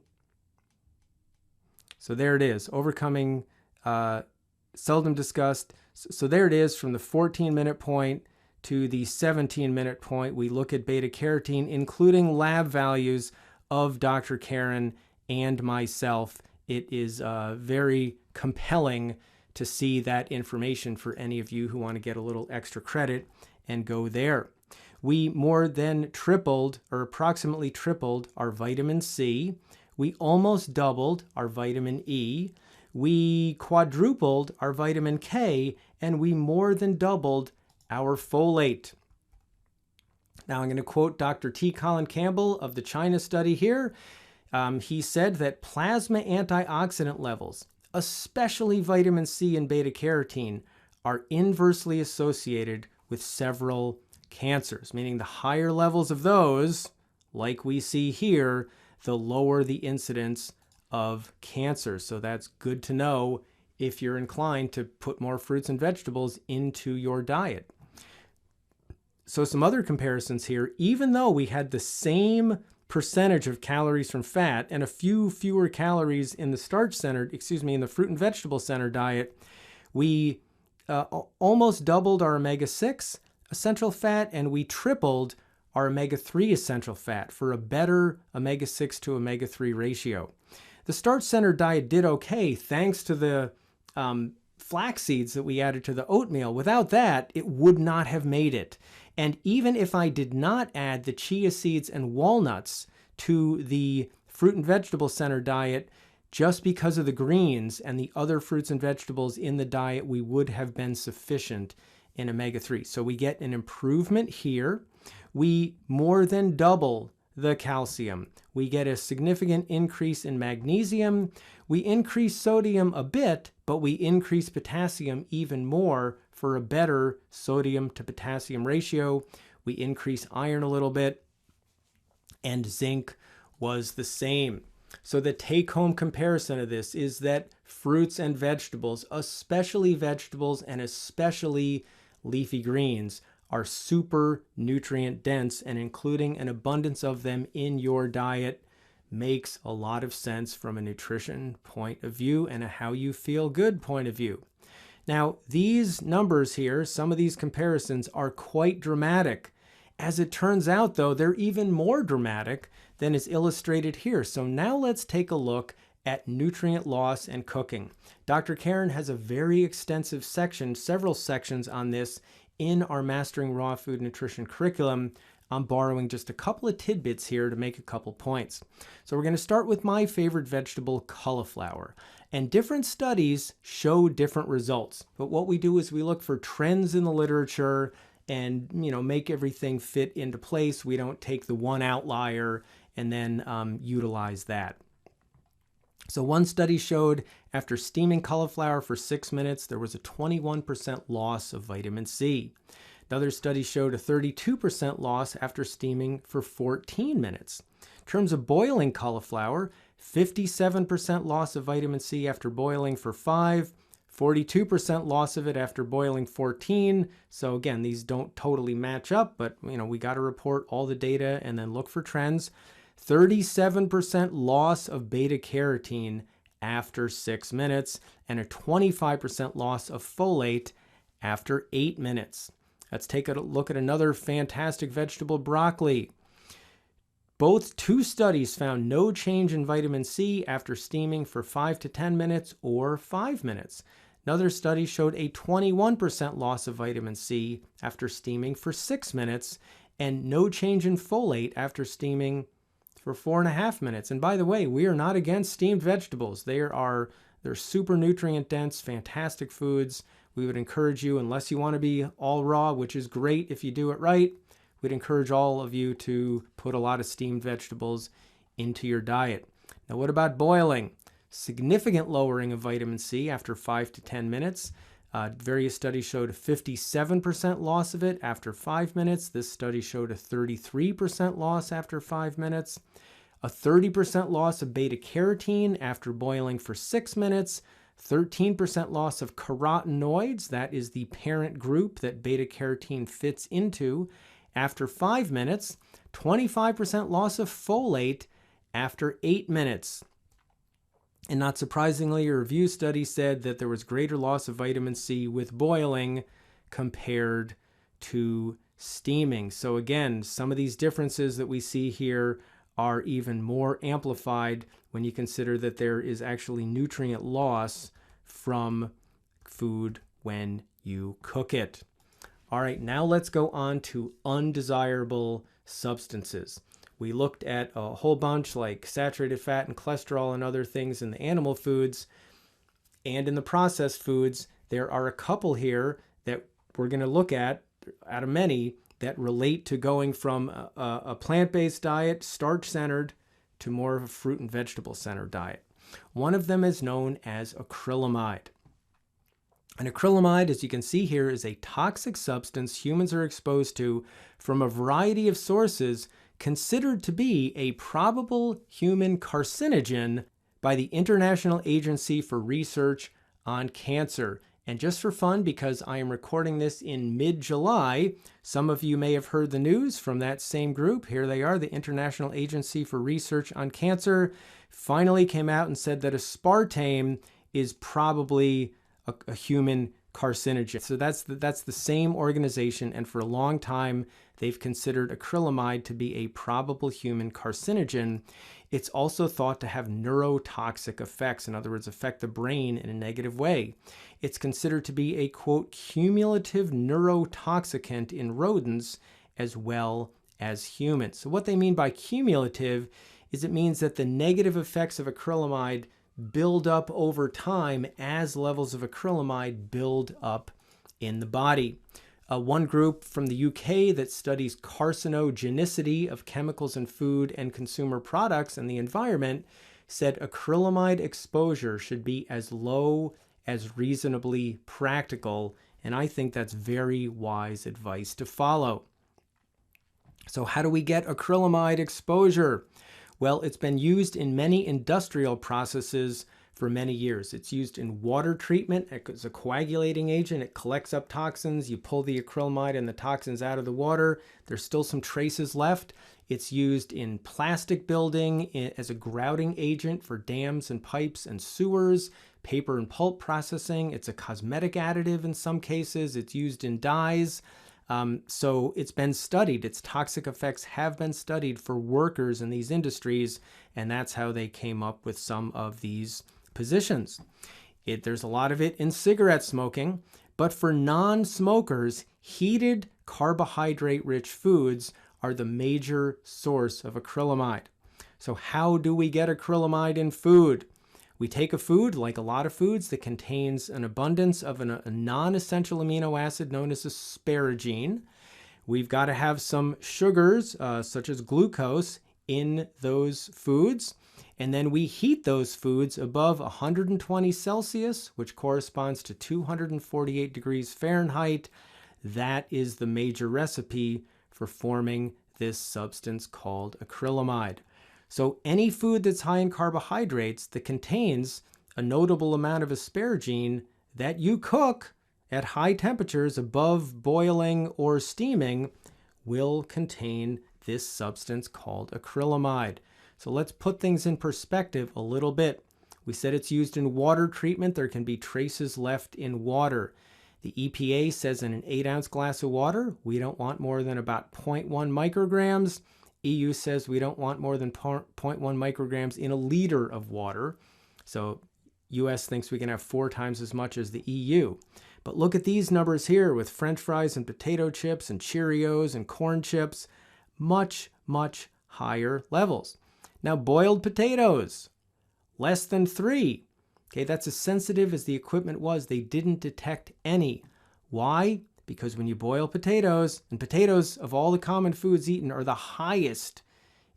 Speaker 1: So there it is, overcoming seldom discussed. So there it is, from the 14-minute point to the 17-minute point. We look at beta carotene, including lab values of Dr. Karen and myself. It is very compelling to see that information for any of you who want to get a little extra credit and go there. We more than tripled, or approximately tripled, our vitamin C. We almost doubled our vitamin E. We quadrupled our vitamin K, and we more than doubled our folate. Now I'm going to quote Dr. T. Colin Campbell of the China study here. He said that plasma antioxidant levels, especially vitamin C and beta carotene, are inversely associated with several cancers, meaning the higher levels of those, like we see here, the lower the incidence of cancer. So that's good to know if you're inclined to put more fruits and vegetables into your diet. So some other comparisons here. Even though we had the same percentage of calories from fat and a few fewer calories in the in the fruit and vegetable center diet, we almost doubled our omega-6 essential fat, and we tripled our omega-3 essential fat for a better omega-6 to omega-3 ratio. The starch center diet did okay thanks to the flax seeds that we added to the oatmeal. Without that, it would not have made it. And even if I did not add the chia seeds and walnuts to the fruit and vegetable center diet, just because of the greens and the other fruits and vegetables in the diet, we would have been sufficient in omega-3. So we get an improvement here. We more than double the calcium. We get a significant increase in magnesium. We increase sodium a bit, but we increase potassium even more for a better sodium to potassium ratio. We increase iron a little bit, and zinc was the same. So the take-home comparison of this is that fruits and vegetables, especially vegetables and especially leafy greens, are super nutrient dense, and including an abundance of them in your diet makes a lot of sense from a nutrition point of view and a how you feel good point of view. Now, these numbers here, some of these comparisons are quite dramatic. As it turns out, though, they're even more dramatic than is illustrated here. So now let's take a look at nutrient loss and cooking. Dr. Karen has a very extensive section, several sections on this in our Mastering Raw Food Nutrition curriculum. I'm borrowing just a couple of tidbits here to make a couple points. So we're going to start with my favorite vegetable, cauliflower. And different studies show different results. But what we do is we look for trends in the literature and, make everything fit into place. We don't take the one outlier and then utilize that. So one study showed after steaming cauliflower for 6 minutes, there was a 21% loss of vitamin C. Another study showed a 32% loss after steaming for 14 minutes. In terms of boiling cauliflower, 57% loss of vitamin C after boiling for 5, 42% loss of it after boiling 14. So again, these don't totally match up, but we got to report all the data and then look for trends. 37% loss of beta carotene after 6 minutes, and a 25% loss of folate after 8 minutes. Let's take a look at another fantastic vegetable, broccoli. Two studies found no change in vitamin C after steaming for 5 to 10 minutes or 5 minutes. Another study showed a 21% loss of vitamin C after steaming for 6 minutes, and no change in folate after steaming for 4.5 minutes. And by the way, we are not against steamed vegetables. They're super nutrient dense, fantastic foods. We would encourage you, unless you want to be all raw, which is great if you do it right, we'd encourage all of you to put a lot of steamed vegetables into your diet. Now, what about boiling? Significant lowering of vitamin C after 5 to 10 minutes. Various studies showed a 57% loss of it after 5 minutes. This study showed a 33% loss after 5 minutes. A 30% loss of beta-carotene after boiling for 6 minutes. 13% loss of carotenoids, that is the parent group that beta-carotene fits into, after 5 minutes. 25% loss of folate after 8 minutes. And not surprisingly, a review study said that there was greater loss of vitamin C with boiling compared to steaming. So again, some of these differences that we see here are even more amplified when you consider that there is actually nutrient loss from food when you cook it. All right, now let's go on to undesirable substances. We looked at a whole bunch like saturated fat and cholesterol and other things in the animal foods and in the processed foods. There are a couple here that we're going to look at out of many that relate to going from a plant-based diet, starch-centered, to more of a fruit and vegetable-centered diet. One of them is known as acrylamide. And acrylamide, as you can see here, is a toxic substance humans are exposed to from a variety of sources, considered to be a probable human carcinogen by the International Agency for Research on Cancer. And just for fun, because I am recording this in mid-July, some of you may have heard the news from that same group. Here they are, the International Agency for Research on Cancer finally came out and said that aspartame is probably a human carcinogen. So that's the same organization, and for a long time they've considered acrylamide to be a probable human carcinogen. It's also thought to have neurotoxic effects, in other words, affect the brain in a negative way. It's considered to be a, quote, cumulative neurotoxicant in rodents as well as humans. So what they mean by cumulative is it means that the negative effects of acrylamide build up over time as levels of acrylamide build up in the body. One group from the UK that studies carcinogenicity of chemicals in food and consumer products and the environment said acrylamide exposure should be as low as reasonably practical, and I think that's very wise advice to follow. So how do we get acrylamide exposure? Well, it's been used in many industrial processes for many years. It's used in water treatment as a coagulating agent. It collects up toxins. You pull the acrylamide and the toxins out of the water. There's still some traces left. It's used in plastic building as a grouting agent for dams and pipes and sewers, paper and pulp processing. It's a cosmetic additive in some cases. It's used in dyes. So it's been studied. Its toxic effects have been studied for workers in these industries, and that's how they came up with some of these positions. There's a lot of it in cigarette smoking, but for non-smokers, heated carbohydrate-rich foods are the major source of acrylamide. So how do we get acrylamide in food? We take a food, like a lot of foods, that contains an abundance of a non-essential amino acid known as asparagine. We've got to have some sugars, such as glucose, in those foods. And then we heat those foods above 120 Celsius, which corresponds to 248 degrees Fahrenheit. That is the major recipe for forming this substance called acrylamide. So any food that's high in carbohydrates that contains a notable amount of asparagine that you cook at high temperatures above boiling or steaming will contain this substance called acrylamide. So let's put things in perspective a little bit. We said it's used in water treatment. There can be traces left in water. The EPA says in an 8-ounce glass of water, we don't want more than about 0.1 micrograms. EU says we don't want more than 0.1 micrograms in a liter of water. So US thinks we can have 4 times as much as the EU. But look at these numbers here with French fries and potato chips and Cheerios and corn chips. Much, much higher levels. Now, boiled potatoes, less than 3. Okay, that's as sensitive as the equipment was. They didn't detect any. Why? Because when you boil potatoes, and potatoes of all the common foods eaten are the highest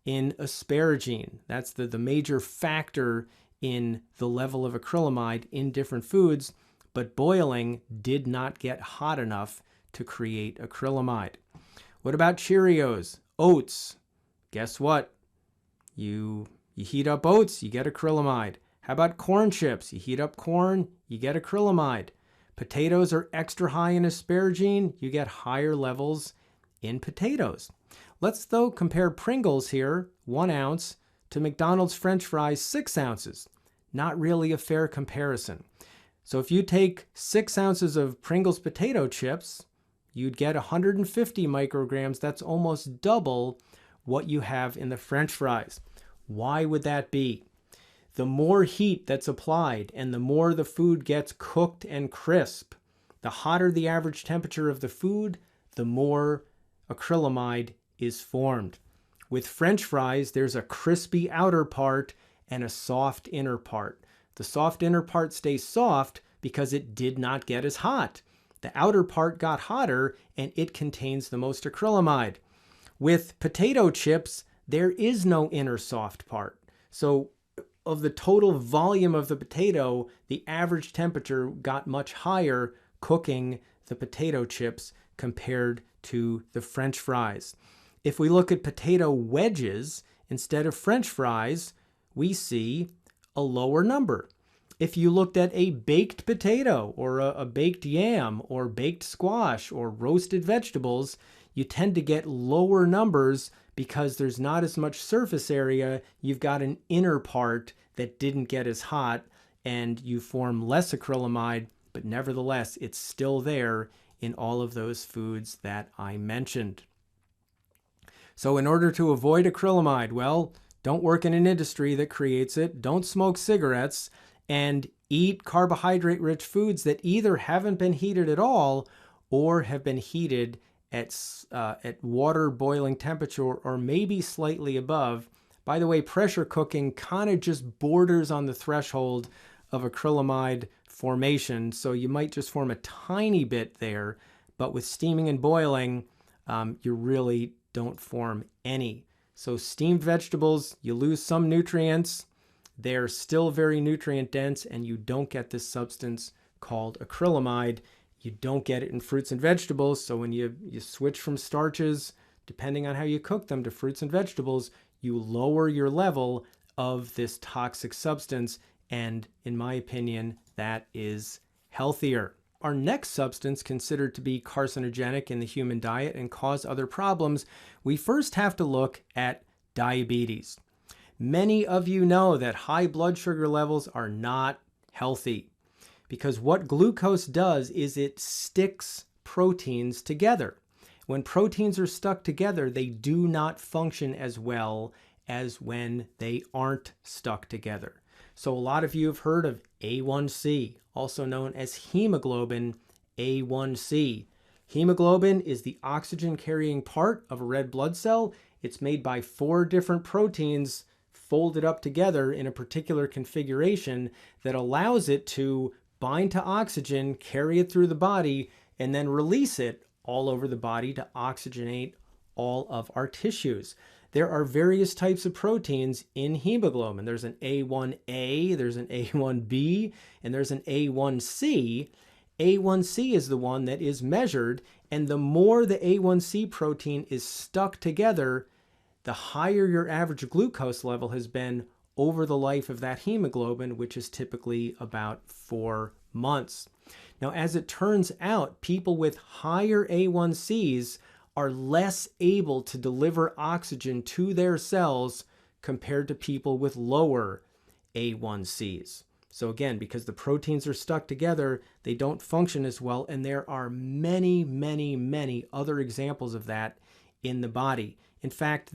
Speaker 1: in asparagine. That's the major factor in the level of acrylamide in different foods. but boiling did not get hot enough to create acrylamide. What about Cheerios, oats? Guess what? You heat up oats, you get acrylamide. How about corn chips? You heat up corn, you get acrylamide. Potatoes are extra high in asparagine, you get higher levels in potatoes. Let's though compare Pringles here, 1 ounce, to McDonald's French fries, 6 ounces. Not really a fair comparison. So if you take 6 ounces of Pringles potato chips, you'd get 150 micrograms. That's almost double what you have in the French fries. Why would that be? The more heat that's applied and the more the food gets cooked and crisp, the hotter the average temperature of the food, the more acrylamide is formed. With French fries, there's a crispy outer part and a soft inner part. The soft inner part stays soft because it did not get as hot. The outer part got hotter and it contains the most acrylamide. With potato chips, there is no inner soft part. So of the total volume of the potato, the average temperature got much higher cooking the potato chips compared to the French fries. If we look at potato wedges instead of French fries, we see a lower number. If you looked at a baked potato or a baked yam or baked squash or roasted vegetables, you tend to get lower numbers because there's not as much surface area. You've got an inner part that didn't get as hot and you form less acrylamide, but nevertheless, it's still there in all of those foods that I mentioned. So in order to avoid acrylamide, well, don't work in an industry that creates it, don't smoke cigarettes, and eat carbohydrate-rich foods that either haven't been heated at all or have been heated at water boiling temperature or maybe slightly above. By the way, pressure cooking kind of just borders on the threshold of acrylamide formation, so you might just form a tiny bit there, but with steaming and boiling, you really don't form any. So steamed vegetables, you lose some nutrients. They're still very nutrient dense and you don't get this substance called acrylamide. You don't get it in fruits and vegetables. So when you switch from starches, depending on how you cook them, to fruits and vegetables, you lower your level of this toxic substance. And in my opinion, that is healthier. Our next substance considered to be carcinogenic in the human diet and cause other problems, we first have to look at diabetes. Many of you know that high blood sugar levels are not healthy because what glucose does is it sticks proteins together. When proteins are stuck together, they do not function as well as when they aren't stuck together. So a lot of you have heard of A1C, also known as hemoglobin A1C. Hemoglobin is the oxygen-carrying part of a red blood cell. It's made by 4 different proteins folded up together in a particular configuration that allows it to bind to oxygen, carry it through the body, and then release it all over the body to oxygenate all of our tissues. There are various types of proteins in hemoglobin. There's an A1A, there's an A1B, and there's an A1C. A1C is the one that is measured, and the more the A1C protein is stuck together, the higher your average glucose level has been over the life of that hemoglobin, which is typically about 4 months. Now, as it turns out, people with higher A1Cs are less able to deliver oxygen to their cells compared to people with lower A1Cs. So again, because the proteins are stuck together, they don't function as well, and there are many, many, many other examples of that in the body. In fact,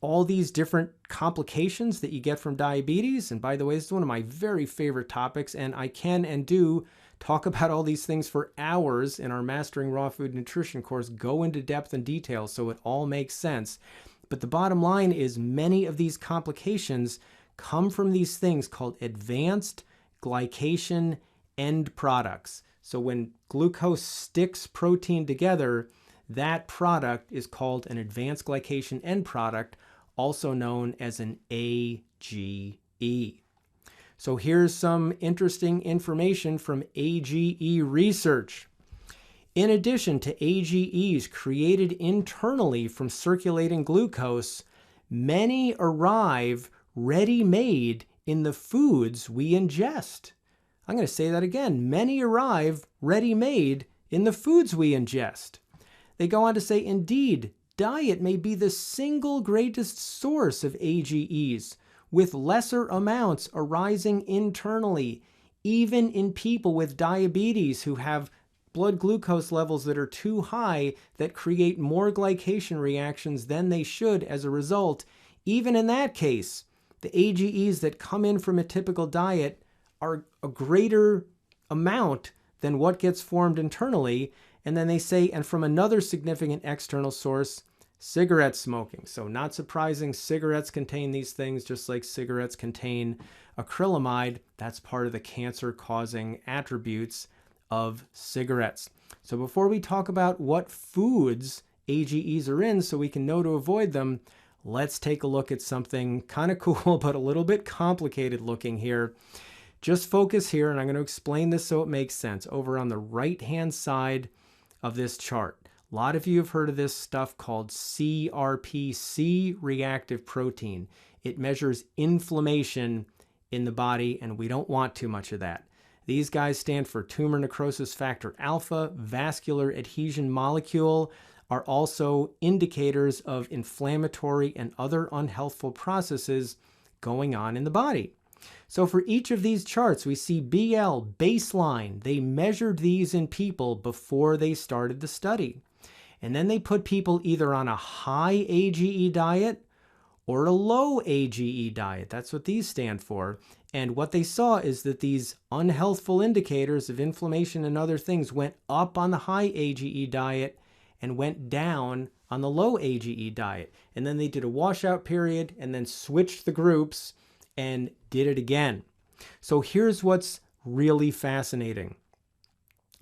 Speaker 1: all these different complications that you get from diabetes, and by the way, this is one of my very favorite topics, and I can and do talk about all these things for hours in our Mastering Raw Food Nutrition course, go into depth and detail so it all makes sense. But the bottom line is many of these complications come from these things called advanced glycation end products. So when glucose sticks protein together, that product is called an advanced glycation end product, also known as an AGE. So here's some interesting information from AGE research. In addition to AGEs created internally from circulating glucose, many arrive ready-made in the foods we ingest. I'm going to say that again. Many arrive ready-made in the foods we ingest. They go on to say, indeed, diet may be the single greatest source of AGEs, with lesser amounts arising internally, even in people with diabetes who have blood glucose levels that are too high that create more glycation reactions than they should as a result. Even in that case, the AGEs that come in from a typical diet are a greater amount than what gets formed internally. And then they say, and from another significant external source, cigarette smoking. So not surprising, cigarettes contain these things just like cigarettes contain acrylamide. That's part of the cancer-causing attributes of cigarettes. So before we talk about what foods AGEs are in so we can know to avoid them, let's take a look at something kind of cool but a little bit complicated looking here. Just focus here, and I'm going to explain this so it makes sense. Over on the right-hand side of this chart, a lot of you have heard of this stuff called CRP, reactive protein. It measures inflammation in the body, and we don't want too much of that. These guys stand for tumor necrosis factor alpha, vascular adhesion molecule, are also indicators of inflammatory and other unhealthful processes going on in the body. So for each of these charts, we see BL, baseline. They measured these in people before they started the study. And then they put people either on a high AGE diet or a low AGE diet. That's what these stand for. And what they saw is that these unhealthful indicators of inflammation and other things went up on the high AGE diet and went down on the low AGE diet. And then they did a washout period and then switched the groups and did it again. So here's what's really fascinating.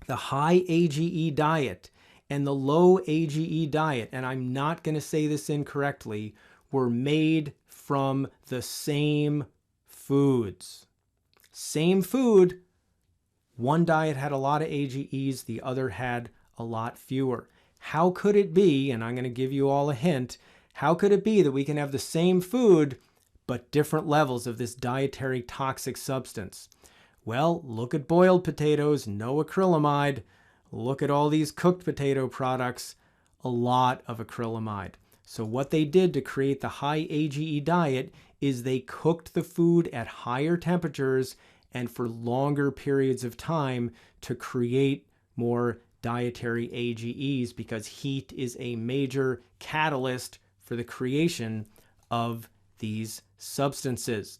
Speaker 1: The high AGE diet and the low AGE diet, and I'm not going to say this incorrectly, were made from the same foods. Same food. One diet had a lot of AGEs, the other had a lot fewer. How could it be, and I'm going to give you all a hint, how could it be that we can have the same food but different levels of this dietary toxic substance? Well, look at boiled potatoes, no acrylamide. Look at all these cooked potato products, a lot of acrylamide. So what they did to create the high AGE diet is they cooked the food at higher temperatures and for longer periods of time to create more dietary AGEs, because heat is a major catalyst for the creation of these substances.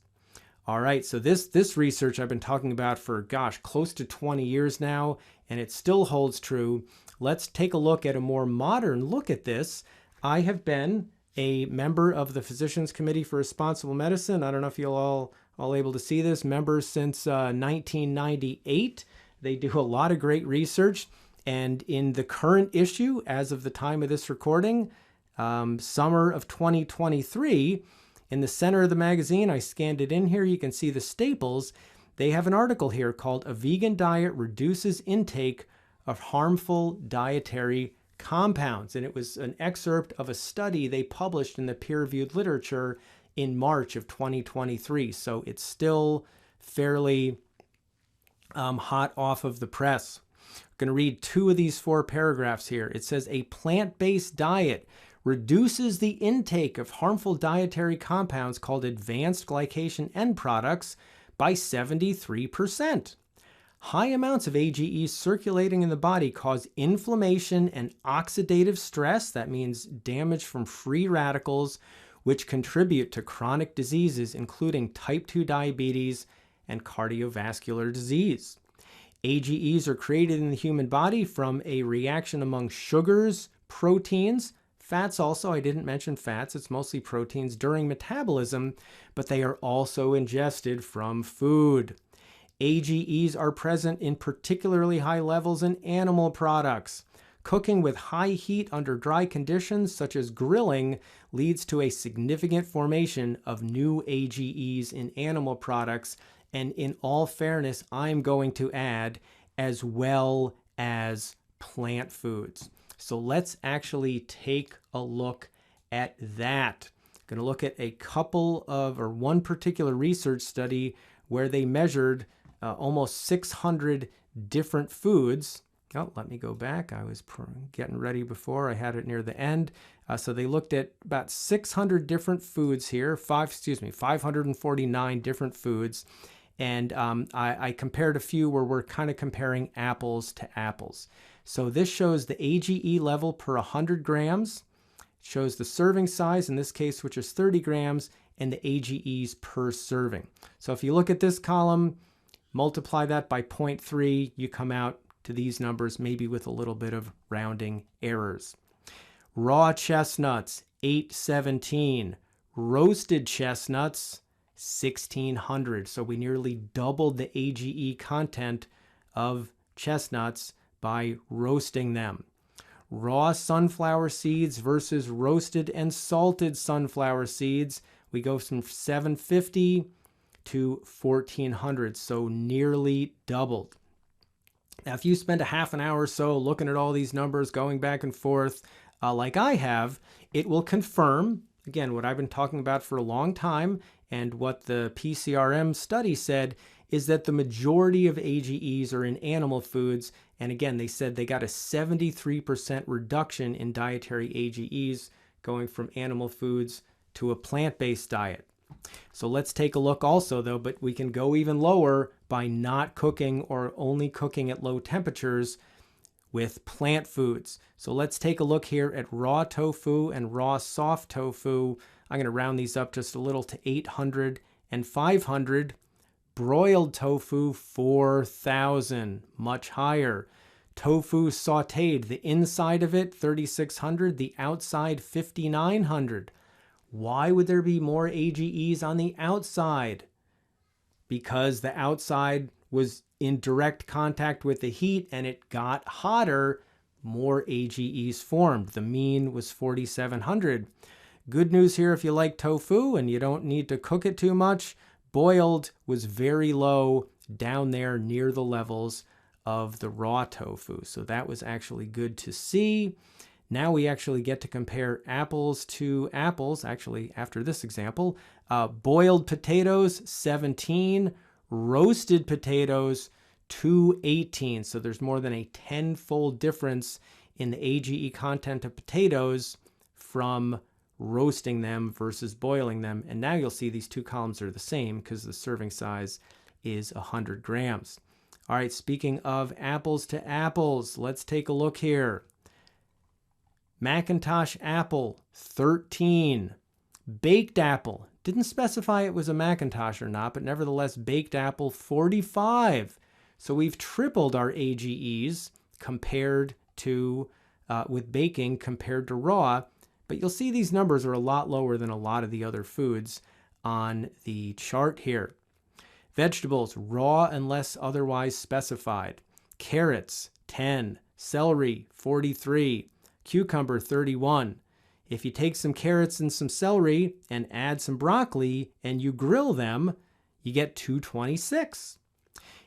Speaker 1: All right, so this research I've been talking about for, close to 20 years now, and it still holds true. Let's take a look at a more modern look at this. I have been a member of the Physicians Committee for Responsible Medicine. I don't know if you're all able to see this. Members since 1998. They do a lot of great research. And in the current issue, as of the time of this recording, summer of 2023, in the center of the magazine, I scanned it in here, you can see the staples. They have an article here called "A Vegan Diet Reduces Intake of Harmful Dietary Compounds." And it was an excerpt of a study they published in the peer-reviewed literature in March of 2023. So it's still fairly hot off of the press. I'm going to read two of these 4 paragraphs here. It says, a plant-based diet reduces the intake of harmful dietary compounds called advanced glycation end products by 73%. High amounts of AGEs circulating in the body cause inflammation and oxidative stress. That means damage from free radicals, which contribute to chronic diseases, including type 2 diabetes and cardiovascular disease. AGEs are created in the human body from a reaction among sugars, proteins, fats also. I didn't mention fats. It's mostly proteins during metabolism, but they are also ingested from food. AGEs are present in particularly high levels in animal products. Cooking with high heat under dry conditions, such as grilling, leads to a significant formation of new AGEs in animal products, And in all fairness, I'm going to add as well as plant foods. So let's actually take a look at that. I'm going to look at a couple of, or one particular research study where they measured almost 600 different foods. Oh, let me go back. I was getting ready before. I had it near the end. So they looked at about 600 different foods here, 549 different foods. And I compared a few where we're kind of comparing apples to apples. So this shows the AGE level per 100 grams. It shows the serving size, in this case, which is 30 grams, and the AGEs per serving. So if you look at this column, multiply that by 0.3, you come out to these numbers, maybe with a little bit of rounding errors. Raw chestnuts, 817. Roasted chestnuts, 1600. So we nearly doubled the AGE content of chestnuts by roasting them. Raw sunflower seeds versus roasted and salted sunflower seeds, we go from 750 to 1400, so nearly doubled. Now, if you spend a half an hour or so looking at all these numbers, going back and forth, like I have, it will confirm, again, what I've been talking about for a long time, and what the PCRM study said is that the majority of AGEs are in animal foods. And again, they said they got a 73% reduction in dietary AGEs going from animal foods to a plant-based diet. So let's take a look also, though, but we can go even lower by not cooking or only cooking at low temperatures with plant foods. So let's take a look here at raw tofu and raw soft tofu. I'm going to round these up just a little to 800 and 500. Broiled tofu, 4,000, much higher. Tofu sauteed, the inside of it, 3,600, the outside, 5,900. Why would there be more AGEs on the outside? Because the outside was in direct contact with the heat and it got hotter, more AGEs formed. The mean was 4,700. Good news here if you like tofu and you don't need to cook it too much. Boiled was very low down there near the levels of the raw tofu. So that was actually good to see. Now we actually get to compare apples to apples. Actually, after this example, boiled potatoes, 17, roasted potatoes, 218. So there's more than a 10-fold difference in the AGE content of potatoes from roasting them versus boiling them. And now you'll see these two columns are the same because the serving size is 100 grams. All right, speaking of apples to apples, let's take a look here. Macintosh apple, 13. Baked apple, didn't specify it was a Macintosh or not, but nevertheless, baked apple, 45. So we've tripled our AGEs compared to, with baking compared to raw. But you'll see these numbers are a lot lower than a lot of the other foods on the chart here. Vegetables, raw unless otherwise specified. Carrots, 10. Celery, 43. Cucumber, 31. If you take some carrots and some celery and add some broccoli and you grill them, you get 226.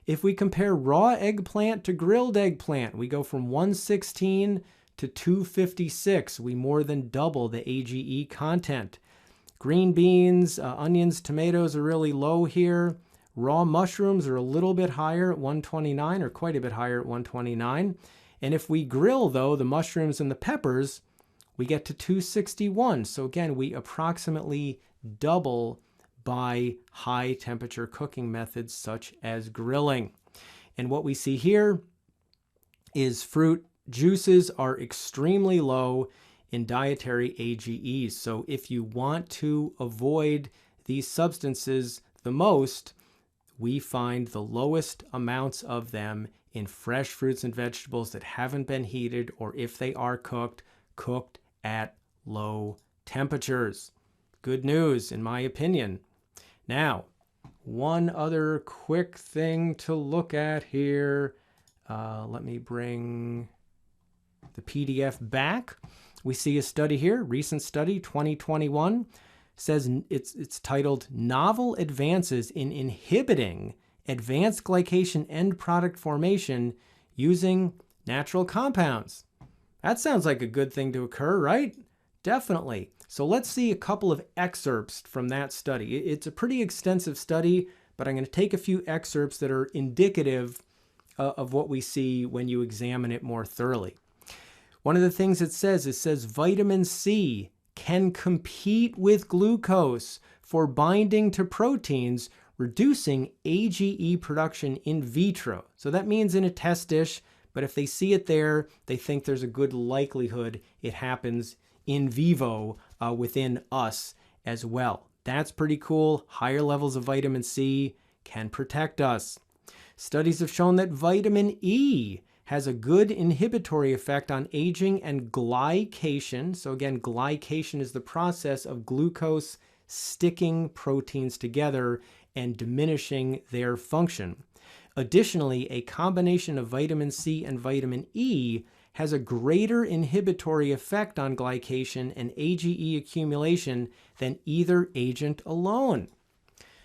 Speaker 1: If we compare raw eggplant to grilled eggplant, we go from 116 to 256. We more than double the AGE content. Green beans, onions, tomatoes are really low here. Raw mushrooms are a little bit higher at 129, or quite a bit higher at 129. And if we grill, though, the mushrooms and the peppers, we get to 261. So again, we approximately double by high temperature cooking methods such as grilling. And what we see here is fruit juices are extremely low in dietary AGEs. So if you want to avoid these substances the most, we find the lowest amounts of them in fresh fruits and vegetables that haven't been heated, or if they are cooked at low temperatures. Good news, in my opinion. Now, one other quick thing to look at here. Let me bring the PDF back. We see a study here, recent study, 2021, says it's titled Novel Advances in Inhibiting Advanced Glycation End Product Formation Using Natural Compounds. That sounds like a good thing to occur, right? Definitely. So let's see a couple of excerpts from that study. It's a pretty extensive study, but I'm going to take a few excerpts that are indicative of what we see when you examine it more thoroughly. One of the things it says vitamin C can compete with glucose for binding to proteins, reducing AGE production in vitro. So that means in a test dish, but if they see it there, they think there's a good likelihood it happens in vivo within us as well. That's pretty cool. Higher levels of vitamin C can protect us. Studies have shown that vitamin E has a good inhibitory effect on aging and glycation. So again, glycation is the process of glucose sticking proteins together and diminishing their function. Additionally, a combination of vitamin C and vitamin E has a greater inhibitory effect on glycation and AGE accumulation than either agent alone.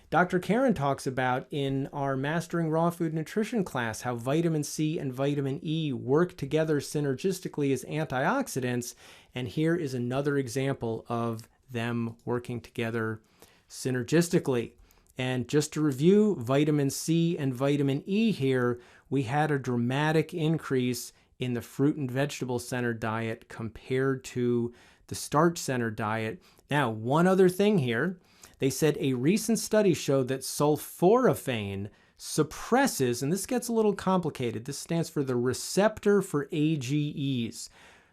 Speaker 1: Dr. Karen talks about in our Mastering Raw Food Nutrition class how vitamin C and vitamin E work together synergistically as antioxidants, and here is another example of them working together synergistically. And just to review, vitamin C and vitamin E here, we had a dramatic increase in the fruit and vegetable centered diet compared to the starch centered diet. Now, one other thing here. They said a recent study showed that sulforaphane suppresses, and this gets a little complicated, this stands for the receptor for AGEs.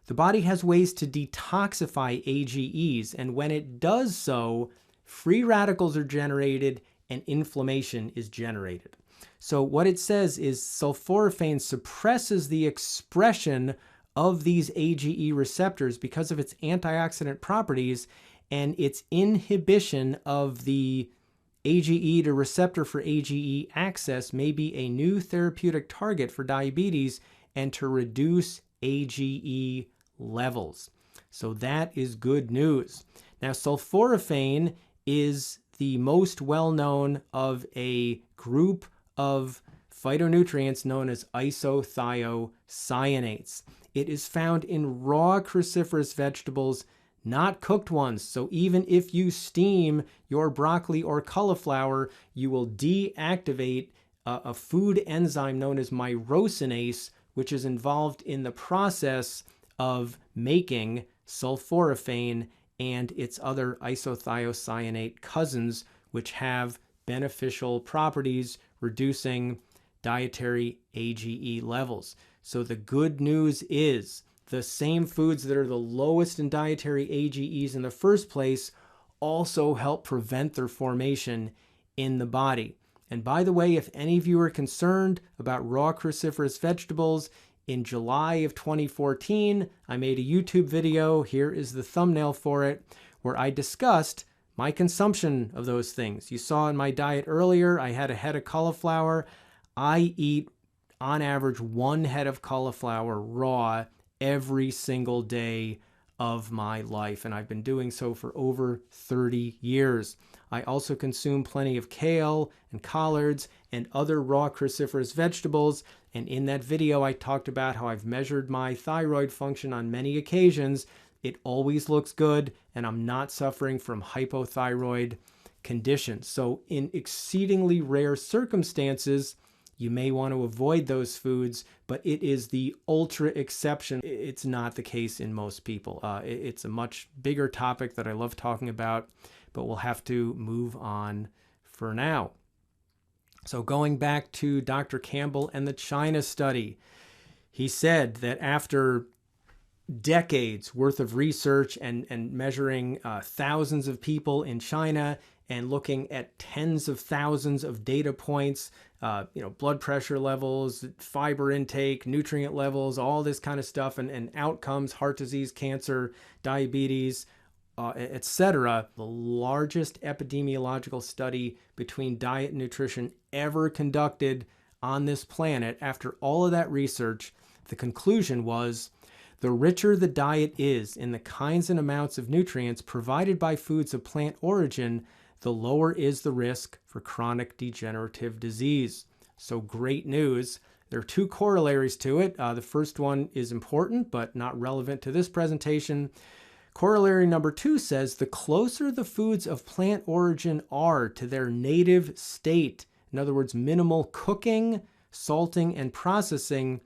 Speaker 1: The body has ways to detoxify AGEs, and when it does so, free radicals are generated and inflammation is generated. So what it says is sulforaphane suppresses the expression of these AGE receptors because of its antioxidant properties, and its inhibition of the AGE to receptor for AGE access may be a new therapeutic target for diabetes and to reduce AGE levels. So that is good news. Now, sulforaphane is the most well-known of a group of phytonutrients known as isothiocyanates. It is found in raw cruciferous vegetables, not cooked ones. So even if you steam your broccoli or cauliflower, you will deactivate a food enzyme known as myrosinase, which is involved in the process of making sulforaphane and its other isothiocyanate cousins, which have beneficial properties, reducing dietary AGE levels. So the good news is the same foods that are the lowest in dietary AGEs in the first place also help prevent their formation in the body. And by the way, if any of you are concerned about raw cruciferous vegetables, in July of 2014, I made a YouTube video, here is the thumbnail for it, where I discussed my consumption of those things. You saw in my diet earlier, I had a head of cauliflower. I eat, on average, 1 head of cauliflower raw every single day of my life, and I've been doing so for over 30 years. I also consume plenty of kale and collards and other raw cruciferous vegetables, and in that video I talked about how I've measured my thyroid function on many occasions. It always looks good, and I'm not suffering from hypothyroid conditions. So in exceedingly rare circumstances, you may want to avoid those foods, but it is the ultra exception. It's not the case in most people. It's a much bigger topic that I love talking about, but we'll have to move on for now. So going back to Dr. Campbell and the China study, he said that after decades worth of research and measuring thousands of people in China and looking at tens of thousands of data points, blood pressure levels, fiber intake, nutrient levels, all this kind of stuff, and outcomes, heart disease, cancer, diabetes, etc. The largest epidemiological study between diet and nutrition ever conducted on this planet. After all of that research, the conclusion was The richer the diet is in the kinds and amounts of nutrients provided by foods of plant origin, the lower is the risk for chronic degenerative disease. So great news. There are two corollaries to it. The first one is important, but not relevant to this presentation. Corollary number 2 says the closer the foods of plant origin are to their native state, in other words, minimal cooking, salting, and processing,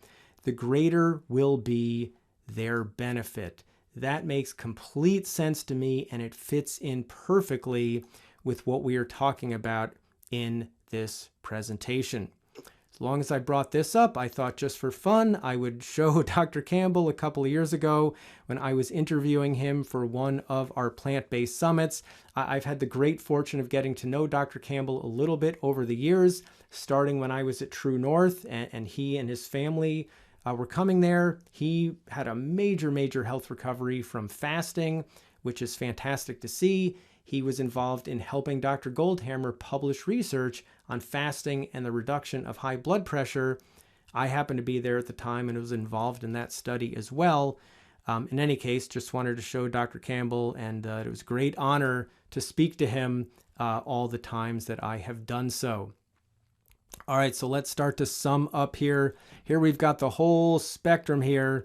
Speaker 1: the greater will be their benefit. That makes complete sense to me, and it fits in perfectly with what we are talking about in this presentation. As long as I brought this up, I thought just for fun, I would show Dr. Campbell a couple of years ago when I was interviewing him for one of our plant-based summits. I've had the great fortune of getting to know Dr. Campbell a little bit over the years, starting when I was at True North, and he and his family were coming there. He had a major health recovery from fasting, which is fantastic to see. He was involved in helping Dr. Goldhammer publish research on fasting and the reduction of high blood pressure. I happened to be there at the time and was involved in that study as well. In any case, just wanted to show Dr. Campbell, and it was a great honor to speak to him all the times that I have done so. All right, so let's start to sum up here. Here we've got the whole spectrum here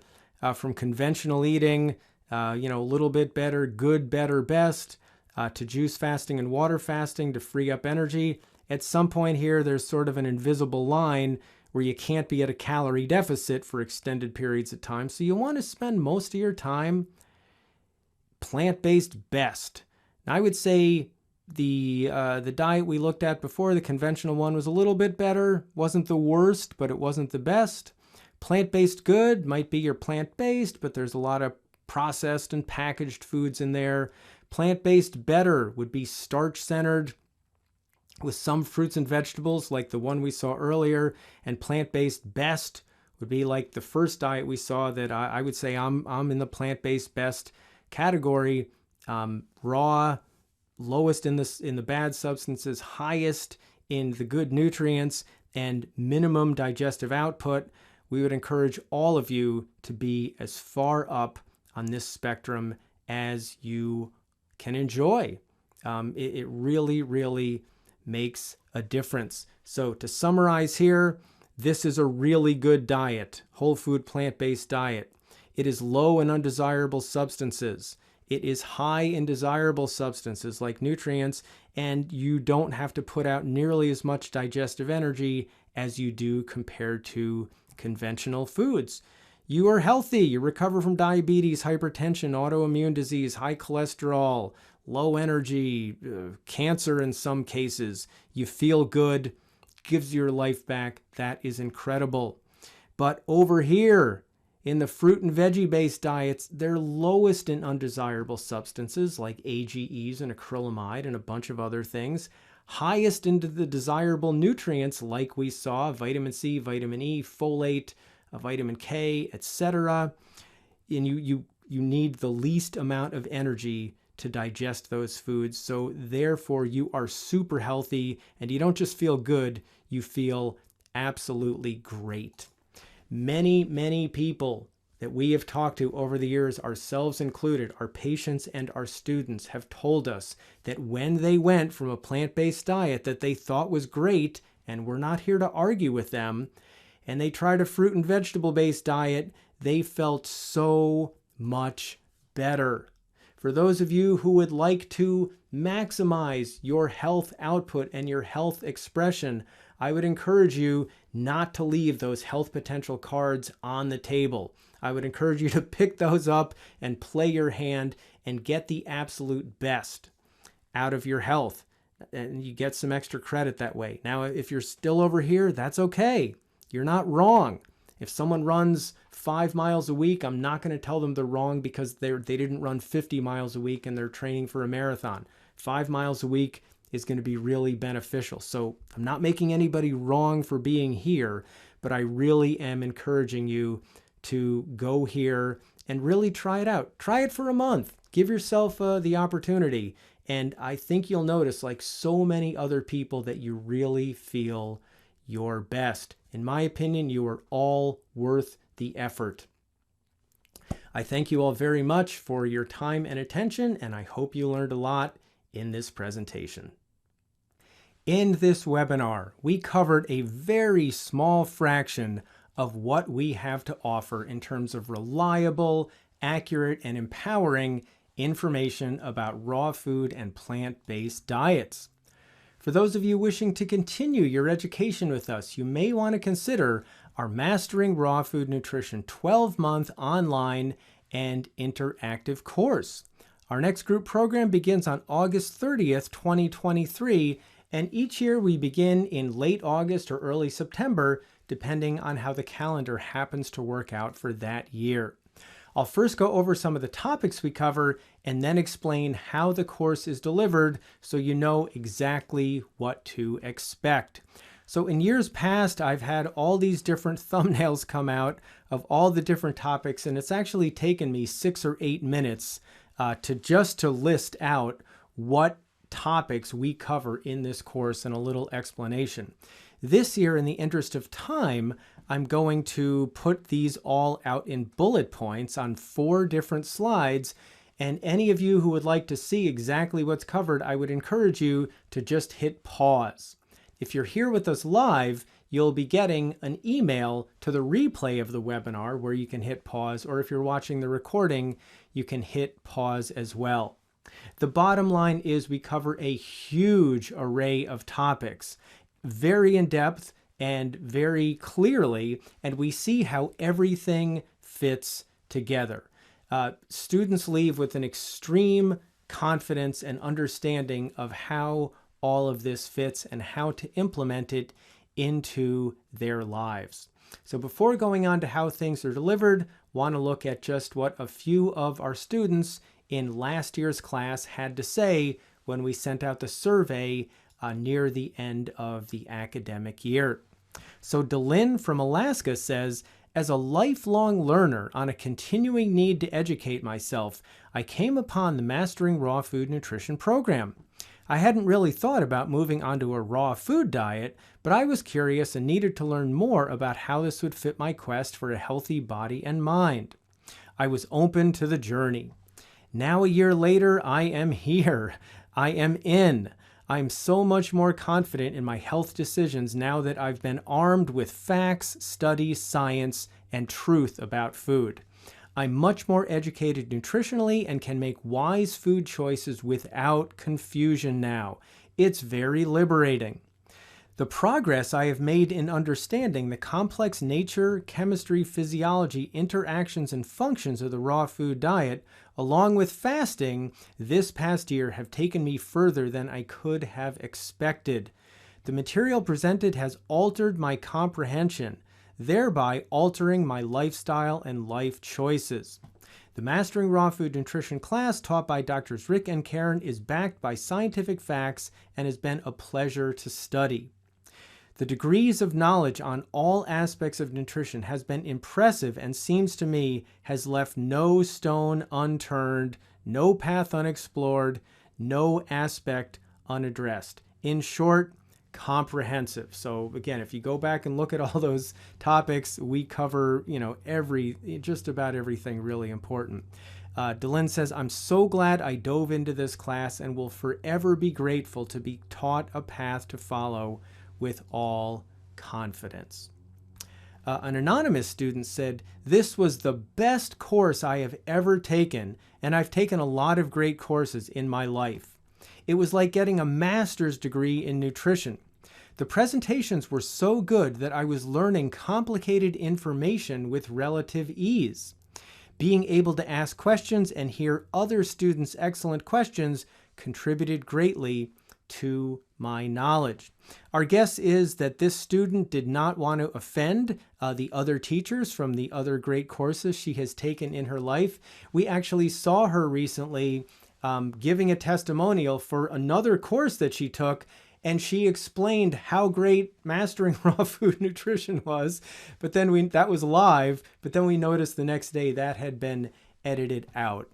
Speaker 1: from conventional eating, a little bit better, good, better, best, to juice fasting and water fasting to free up energy. At some point here, there's sort of an invisible line where you can't be at a calorie deficit for extended periods of time. So you want to spend most of your time plant-based best. Now, I would say the diet we looked at before, the conventional one, was a little bit better. Wasn't the worst, but it wasn't the best. Plant-based good might be your plant-based, but there's a lot of processed and packaged foods in there. Plant-based better would be starch-centered with some fruits and vegetables like the one we saw earlier, and plant-based best would be like the first diet we saw that I would say I'm in the plant-based best category. Raw, lowest in the bad substances, highest in the good nutrients, and minimum digestive output. We would encourage all of you to be as far up on this spectrum as you can enjoy. It really makes a difference. So to summarize here, this is a really good diet, whole food plant-based diet. It is low in undesirable substances. It is high in desirable substances like nutrients, and you don't have to put out nearly as much digestive energy as you do compared to conventional foods. You are healthy. You recover from diabetes, hypertension, autoimmune disease, high cholesterol, low energy, cancer in some cases. You feel good, gives your life back. That is incredible. But over here, in the fruit and veggie-based diets, they're lowest in undesirable substances like AGEs and acrylamide and a bunch of other things. Highest into the desirable nutrients like we saw, vitamin C, vitamin E, folate, vitamin K, etc. And you need the least amount of energy to digest those foods. So therefore, you are super healthy, and you don't just feel good, you feel absolutely great. Many people that we have talked to over the years, ourselves included, our patients and our students, have told us that when they went from a plant-based diet that they thought was great, and we're not here to argue with them, and they tried a fruit and vegetable-based diet, they felt so much better. For those of you who would like to maximize your health output and your health expression, I would encourage you not to leave those health potential cards on the table. I would encourage you to pick those up and play your hand and get the absolute best out of your health. And you get some extra credit that way. Now, if you're still over here, that's okay. You're not wrong. If someone runs 5 miles a week, I'm not going to tell them they're wrong because they didn't run 50 miles a week and they're training for a marathon. 5 miles a week is going to be really beneficial. So I'm not making anybody wrong for being here, but I really am encouraging you to go here and really try it out. Try it for a month. Give yourself the opportunity. And I think you'll notice, like so many other people, that you really feel your best. In my opinion, you are all worth the effort. I thank you all very much for your time and attention, and I hope you learned a lot in this presentation. In this webinar, we covered a very small fraction of what we have to offer in terms of reliable, accurate, and empowering information about raw food and plant-based diets. For those of you wishing to continue your education with us, you may want to consider our Mastering Raw Food Nutrition 12-month online and interactive course. Our next group program begins on August 30th, 2023, and each year we begin in late August or early September, depending on how the calendar happens to work out for that year. I'll first go over some of the topics we cover and then explain how the course is delivered so you know exactly what to expect. So in years past, I've had all these different thumbnails come out of all the different topics, and it's actually taken me 6 or 8 minutes to list out what topics we cover in this course and a little explanation. This year, in the interest of time, I'm going to put these all out in bullet points on 4 different slides, and any of you who would like to see exactly what's covered, I would encourage you to just hit pause. If you're here with us live, you'll be getting an email to the replay of the webinar where you can hit pause, or if you're watching the recording, you can hit pause as well. The bottom line is we cover a huge array of topics, very in depth and very clearly, and we see how everything fits together. Students leave with an extreme confidence and understanding of how all of this fits and how to implement it into their lives. So before going on to how things are delivered, want to look at just what a few of our students in last year's class had to say when we sent out the survey near the end of the academic year. So Delyn from Alaska says, as a lifelong learner on a continuing need to educate myself, I came upon the Mastering Raw Food Nutrition program. I hadn't really thought about moving onto a raw food diet, but I was curious and needed to learn more about how this would fit my quest for a healthy body and mind. I was open to the journey. Now a year later, I am here. I am in. I'm so much more confident in my health decisions now that I've been armed with facts, studies, science, and truth about food. I'm much more educated nutritionally and can make wise food choices without confusion now. It's very liberating. The progress I have made in understanding the complex nature, chemistry, physiology, interactions, and functions of the raw food diet, along with fasting, this past year have taken me further than I could have expected. The material presented has altered my comprehension, thereby altering my lifestyle and life choices. The Mastering Raw Food Nutrition class taught by Drs. Rick and Karen is backed by scientific facts and has been a pleasure to study. The degrees of knowledge on all aspects of nutrition has been impressive and seems to me has left no stone unturned, no path unexplored, no aspect unaddressed. In short, comprehensive. So again, if you go back and look at all those topics, we cover, just about everything really important. Delyn says, I'm so glad I dove into this class and will forever be grateful to be taught a path to follow with all confidence. An anonymous student said, this was the best course I have ever taken, and I've taken a lot of great courses in my life. It was like getting a master's degree in nutrition. The presentations were so good that I was learning complicated information with relative ease. Being able to ask questions and hear other students' excellent questions contributed greatly to my knowledge. Our guess is that this student did not want to offend the other teachers from the other great courses she has taken in her life. We actually saw her recently giving a testimonial for another course that she took, and she explained how great Mastering Raw Food Nutrition was, but then that was live, but then we noticed the next day that had been edited out.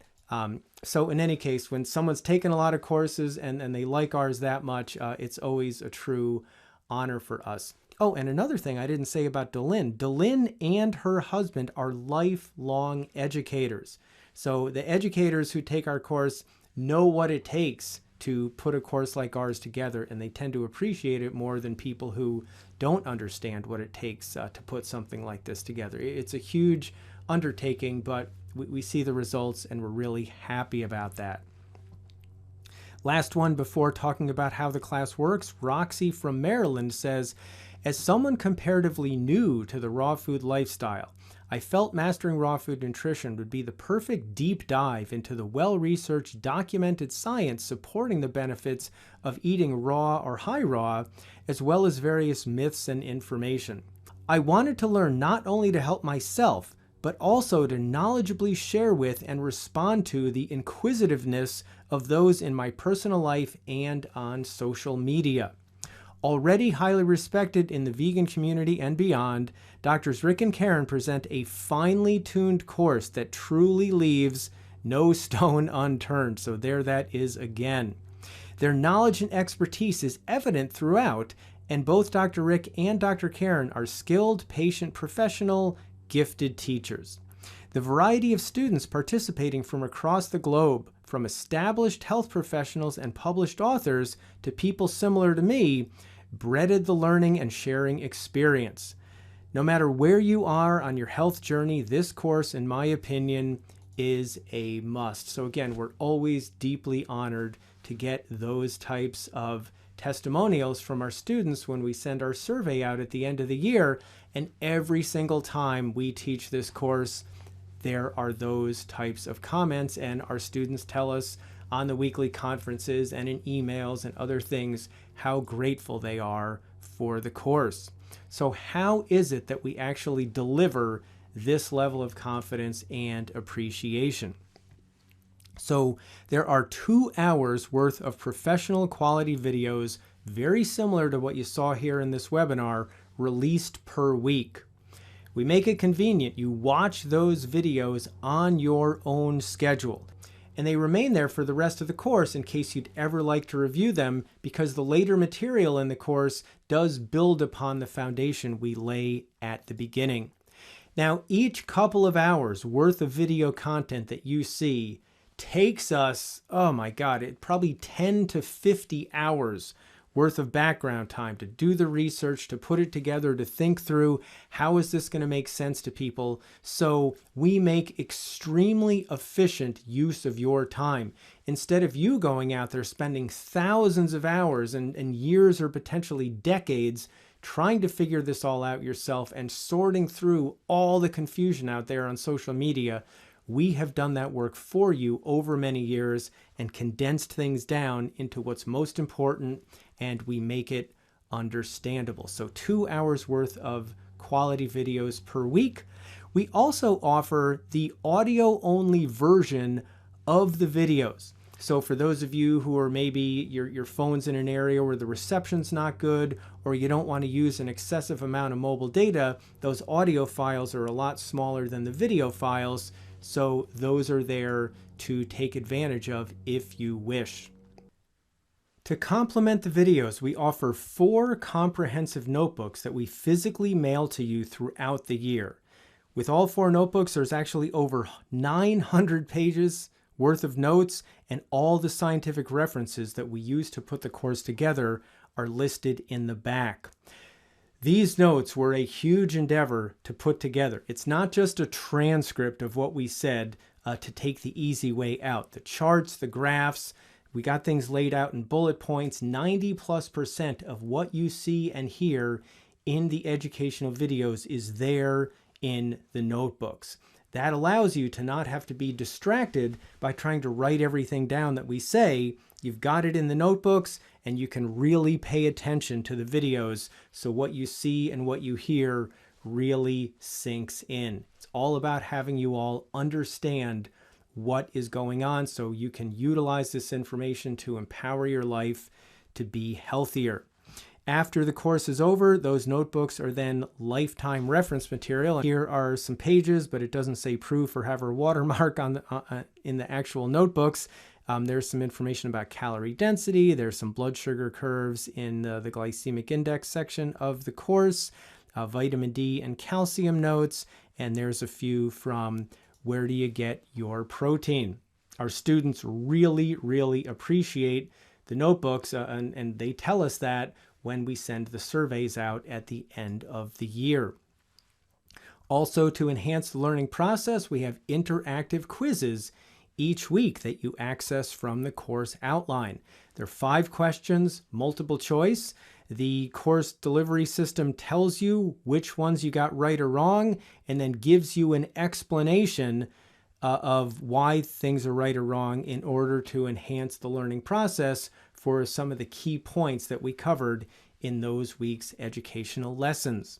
Speaker 1: So in any case, when someone's taken a lot of courses and they like ours that much, it's always a true honor for us. Oh, and another thing I didn't say about Delin. Delin and her husband are lifelong educators. So the educators who take our course know what it takes to put a course like ours together, and they tend to appreciate it more than people who don't understand what it takes to put something like this together. It's a huge undertaking, but we see the results and we're really happy about that. Last one before talking about how the class works, Roxy from Maryland says, as someone comparatively new to the raw food lifestyle, I felt mastering raw food nutrition would be the perfect deep dive into the well-researched, documented science supporting the benefits of eating raw or high raw, as well as various myths and information. I wanted to learn not only to help myself, but also to knowledgeably share with and respond to the inquisitiveness of those in my personal life and on social media. Already highly respected in the vegan community and beyond, Drs. Rick and Karen present a finely tuned course that truly leaves no stone unturned. So there that is again. Their knowledge and expertise is evident throughout, and both Dr. Rick and Dr. Karen are skilled, patient, professional, gifted teachers. The variety of students participating from across the globe, from established health professionals and published authors to people similar to me, breaded the learning and sharing experience. No matter where you are on your health journey, this course, in my opinion, is a must. So again, we're always deeply honored to get those types of testimonials from our students when we send our survey out at the end of the year. And every single time we teach this course, there are those types of comments, and our students tell us on the weekly conferences and in emails and other things how grateful they are for the course. So how is it that we actually deliver this level of confidence and appreciation? So there are 2 hours worth of professional quality videos, very similar to what you saw here in this webinar, released per week. We make it convenient. You watch those videos on your own schedule, and they remain there for the rest of the course in case you'd ever like to review them, because the later material in the course does build upon the foundation we lay at the beginning. Now, each couple of hours worth of video content that you see takes us, oh my God, probably 10 to 50 hours worth of background time to do the research, to put it together, to think through how is this going to make sense to people. So we make extremely efficient use of your time. Instead of you going out there spending thousands of hours and years or potentially decades trying to figure this all out yourself and sorting through all the confusion out there on social media, we have done that work for you over many years and condensed things down into what's most important, and we make it understandable. So 2 hours worth of quality videos per week. We also offer the audio-only version of the videos. So for those of you who are maybe your phone's in an area where the reception's not good, or you don't want to use an excessive amount of mobile data, those audio files are a lot smaller than the video files. So those are there to take advantage of if you wish. To complement the videos, we offer 4 comprehensive notebooks that we physically mail to you throughout the year. With all 4 notebooks, there's actually over 900 pages worth of notes, and all the scientific references that we use to put the course together are listed in the back. These notes were a huge endeavor to put together. It's not just a transcript of what we said to take the easy way out. The charts, the graphs, we got things laid out in bullet points. 90+% of what you see and hear in the educational videos is there in the notebooks. That allows you to not have to be distracted by trying to write everything down that we say. You've got it in the notebooks, and you can really pay attention to the videos, so what you see and what you hear really sinks in. It's all about having you all understand what is going on so you can utilize this information to empower your life to be healthier. After the course is over, those notebooks are then lifetime reference material. Here are some pages, but it doesn't say proof or have a watermark on in the actual notebooks. There's some information about calorie density. There's some blood sugar curves in the glycemic index section of the course, vitamin D and calcium notes, and there's a few from where do you get your protein. Our students really, really appreciate the notebooks, and they tell us that when we send the surveys out at the end of the year. Also, to enhance the learning process, we have interactive quizzes each week that you access from the course outline. There are 5 questions, multiple choice. The course delivery system tells you which ones you got right or wrong, and then gives you an explanation of why things are right or wrong in order to enhance the learning process for some of the key points that we covered in those week's educational lessons.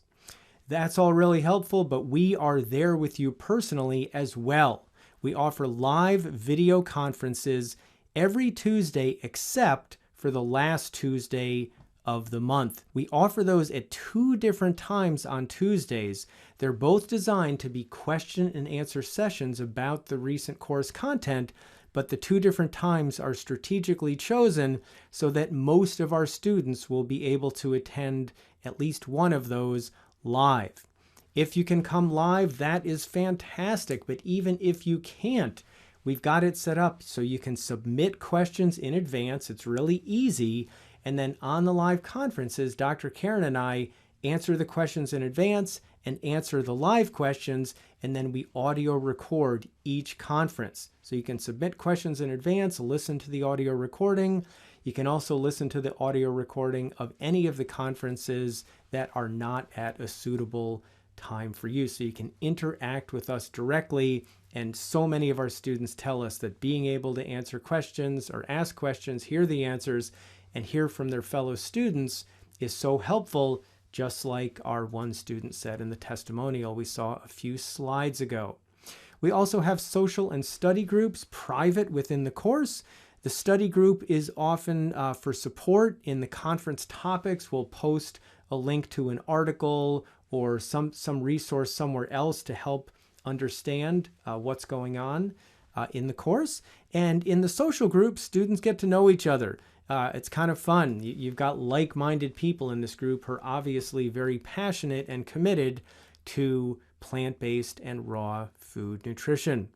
Speaker 1: That's all really helpful, but we are there with you personally as well. We offer live video conferences every Tuesday except for the last Tuesday of the month. We offer those at 2 different times on Tuesdays. They're both designed to be question and answer sessions about the recent course content, but the 2 different times are strategically chosen so that most of our students will be able to attend at least one of those live. If you can come live, that is fantastic, but even if you can't, we've got it set up so you can submit questions in advance. It's really easy. And then on the live conferences, Dr. Karen and I answer the questions in advance and answer the live questions, and then we audio record each conference. So you can submit questions in advance, listen to the audio recording. You can also listen to the audio recording of any of the conferences that are not at a suitable time for you. So you can interact with us directly. And so many of our students tell us that being able to answer questions or ask questions, hear the answers, and hear from their fellow students is so helpful, just like our one student said in the testimonial we saw a few slides ago. We also have social and study groups private within the course. The study group is often for support in the conference topics. We'll post a link to an article or some resource somewhere else to help understand what's going on in the course. And in the social group, students get to know each other. It's kind of fun. You've got like-minded people in this group who are obviously very passionate and committed to plant-based and raw food nutrition.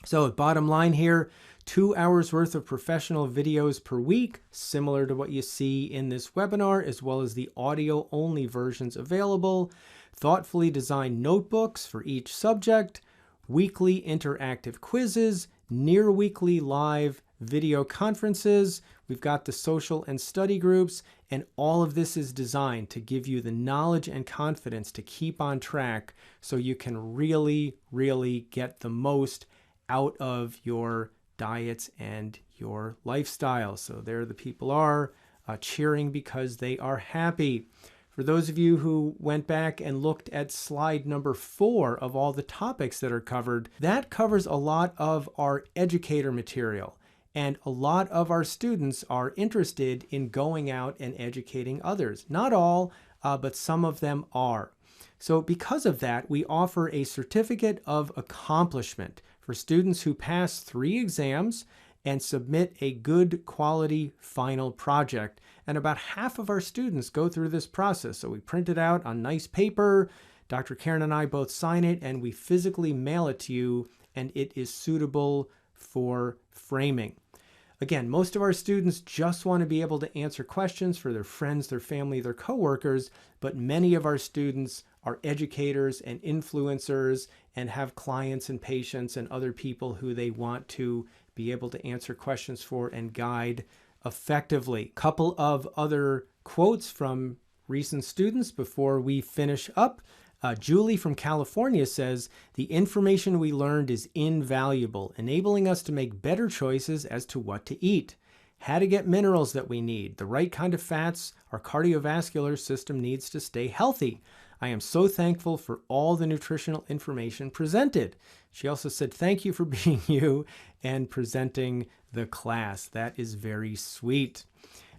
Speaker 1: So bottom line here, 2 hours worth of professional videos per week, similar to what you see in this webinar, as well as the audio-only versions available, thoughtfully designed notebooks for each subject, weekly interactive quizzes, near-weekly live video conferences. We've got the social and study groups, and all of this is designed to give you the knowledge and confidence to keep on track so you can really, really get the most out of your diets and your lifestyle. So there the people are cheering because they are happy. For those of you who went back and looked at slide number 4 of all the topics that are covered, that covers a lot of our educator material. And a lot of our students are interested in going out and educating others. Not all, but some of them are. So because of that, we offer a certificate of accomplishment for students who pass 3 exams and submit a good quality final project. And about half of our students go through this process. So we print it out on nice paper. Dr. Karen and I both sign it, and we physically mail it to you, and it is suitable for framing. Again, most of our students just want to be able to answer questions for their friends, their family, their coworkers, but many of our students are educators and influencers and have clients and patients and other people who they want to be able to answer questions for and guide effectively. Couple of other quotes from recent students before we finish up. Julie from California says, "The information we learned is invaluable, enabling us to make better choices as to what to eat, how to get minerals that we need, the right kind of fats our cardiovascular system needs to stay healthy. I am so thankful for all the nutritional information presented." She also said, "Thank you for being you and presenting the class." That is very sweet.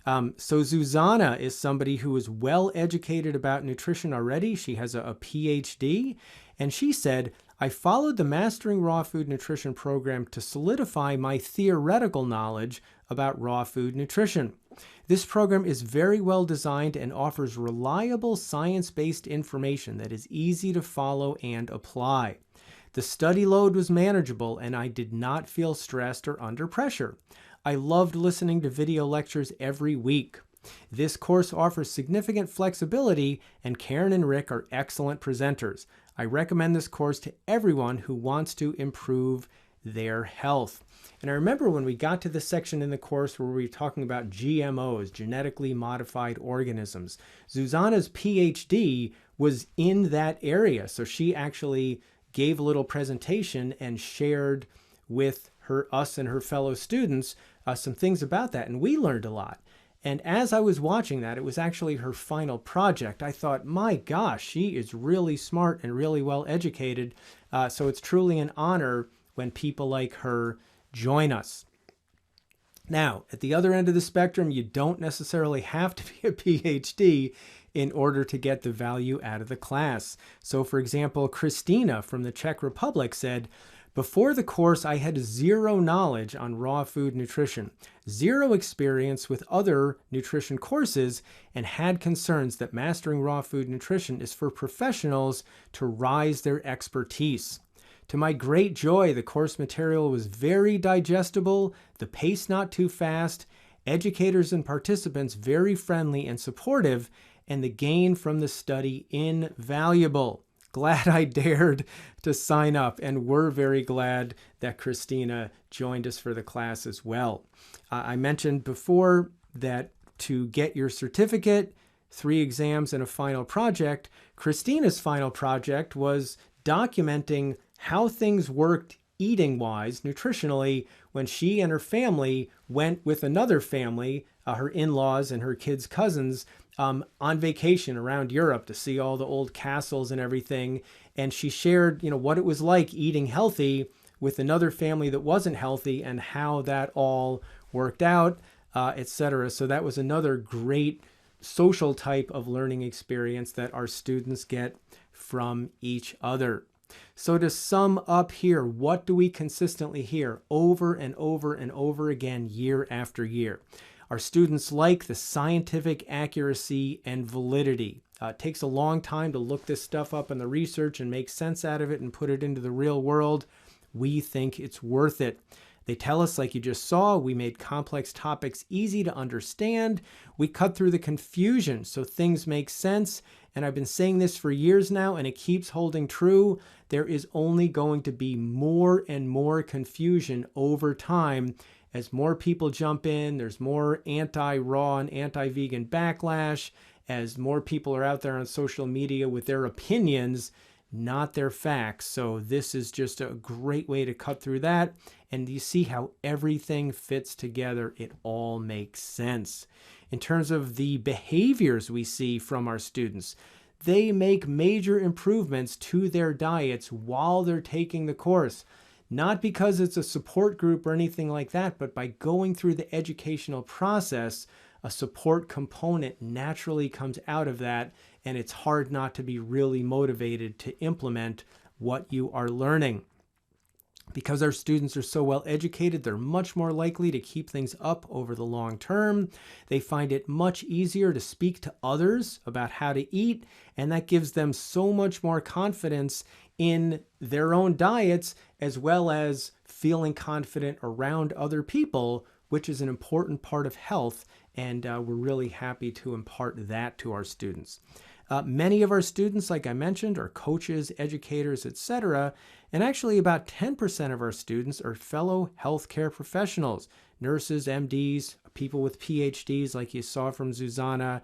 Speaker 1: So Susanna is somebody who is well educated about nutrition already. She has a PhD, and she said, I followed the Mastering Raw Food Nutrition program to solidify my theoretical knowledge about raw food nutrition. This program is very well designed and offers reliable science-based information that is easy to follow and apply. The study load was manageable, and I did not feel stressed or under pressure. I loved listening to video lectures every week. This course offers significant flexibility, and Karen and Rick are excellent presenters. I recommend this course to everyone who wants to improve their health. And I remember when we got to this section in the course where we were talking about GMOs, genetically modified organisms, Susanna's PhD was in that area. So she actually gave a little presentation and shared with us and her fellow students some things about that. And we learned a lot. And as I was watching that, it was actually her final project. I thought, my gosh, she is really smart and really well educated. So it's truly an honor when people like her join us. Now, at the other end of the spectrum, you don't necessarily have to be a PhD in order to get the value out of the class. So for example, Christina from the Czech Republic said, before the course, I had zero knowledge on raw food nutrition, zero experience with other nutrition courses, and had concerns that mastering raw food nutrition is for professionals to rise their expertise. To my great joy, the course material was very digestible, the pace not too fast, educators and participants very friendly and supportive, and the gain from the study invaluable. Glad I dared to sign up, and we're very glad that Christina joined us for the class as well. I mentioned before that to get your certificate, 3 exams and a final project, Christina's final project was documenting how things worked eating-wise, nutritionally, when she and her family went with another family, her in-laws and her kids' cousins, on vacation around Europe to see all the old castles and everything. And she shared, what it was like eating healthy with another family that wasn't healthy and how that all worked out, etc. So that was another great social type of learning experience that our students get from each other. So to sum up here, what do we consistently hear over and over and over again year after year? Our students like the scientific accuracy and validity. It takes a long time to look this stuff up in the research and make sense out of it and put it into the real world. We think it's worth it. They tell us, like you just saw, we made complex topics easy to understand. We cut through the confusion so things make sense. And I've been saying this for years now, and it keeps holding true. There is only going to be more and more confusion over time. As more people jump in, there's more anti-raw and anti-vegan backlash. As more people are out there on social media with their opinions, not their facts. So this is just a great way to cut through that. And you see how everything fits together. It all makes sense. In terms of the behaviors we see from our students, they make major improvements to their diets while they're taking the course. Not because it's a support group or anything like that, but by going through the educational process, a support component naturally comes out of that, and it's hard not to be really motivated to implement what you are learning. Because our students are so well educated, they're much more likely to keep things up over the long term. They find it much easier to speak to others about how to eat, and that gives them so much more confidence in their own diets, as well as feeling confident around other people, which is an important part of health, and we're really happy to impart that to our students. Many of our students, like I mentioned, are coaches, educators, etc. And actually about 10% of our students are fellow healthcare professionals, nurses, MDs, people with PhDs like you saw from Susanna,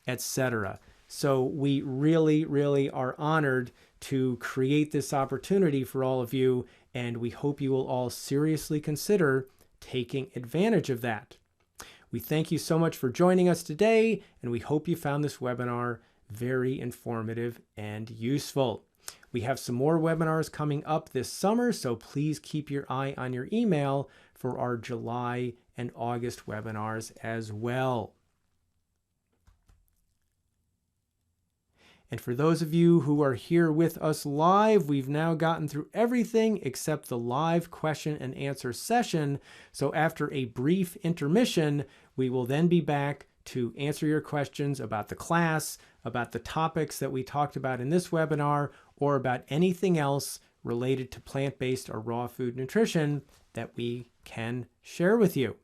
Speaker 1: etc. So we really, really are honored to create this opportunity for all of you, and we hope you will all seriously consider taking advantage of that. We thank you so much for joining us today, and we hope you found this webinar very informative and useful. We have some more webinars coming up this summer, so please keep your eye on your email for our July and August webinars as well. And for those of you who are here with us live, we've now gotten through everything except the live question and answer session. So after a brief intermission, we will then be back to answer your questions about the class, about the topics that we talked about in this webinar, or about anything else related to plant-based or raw food nutrition that we can share with you.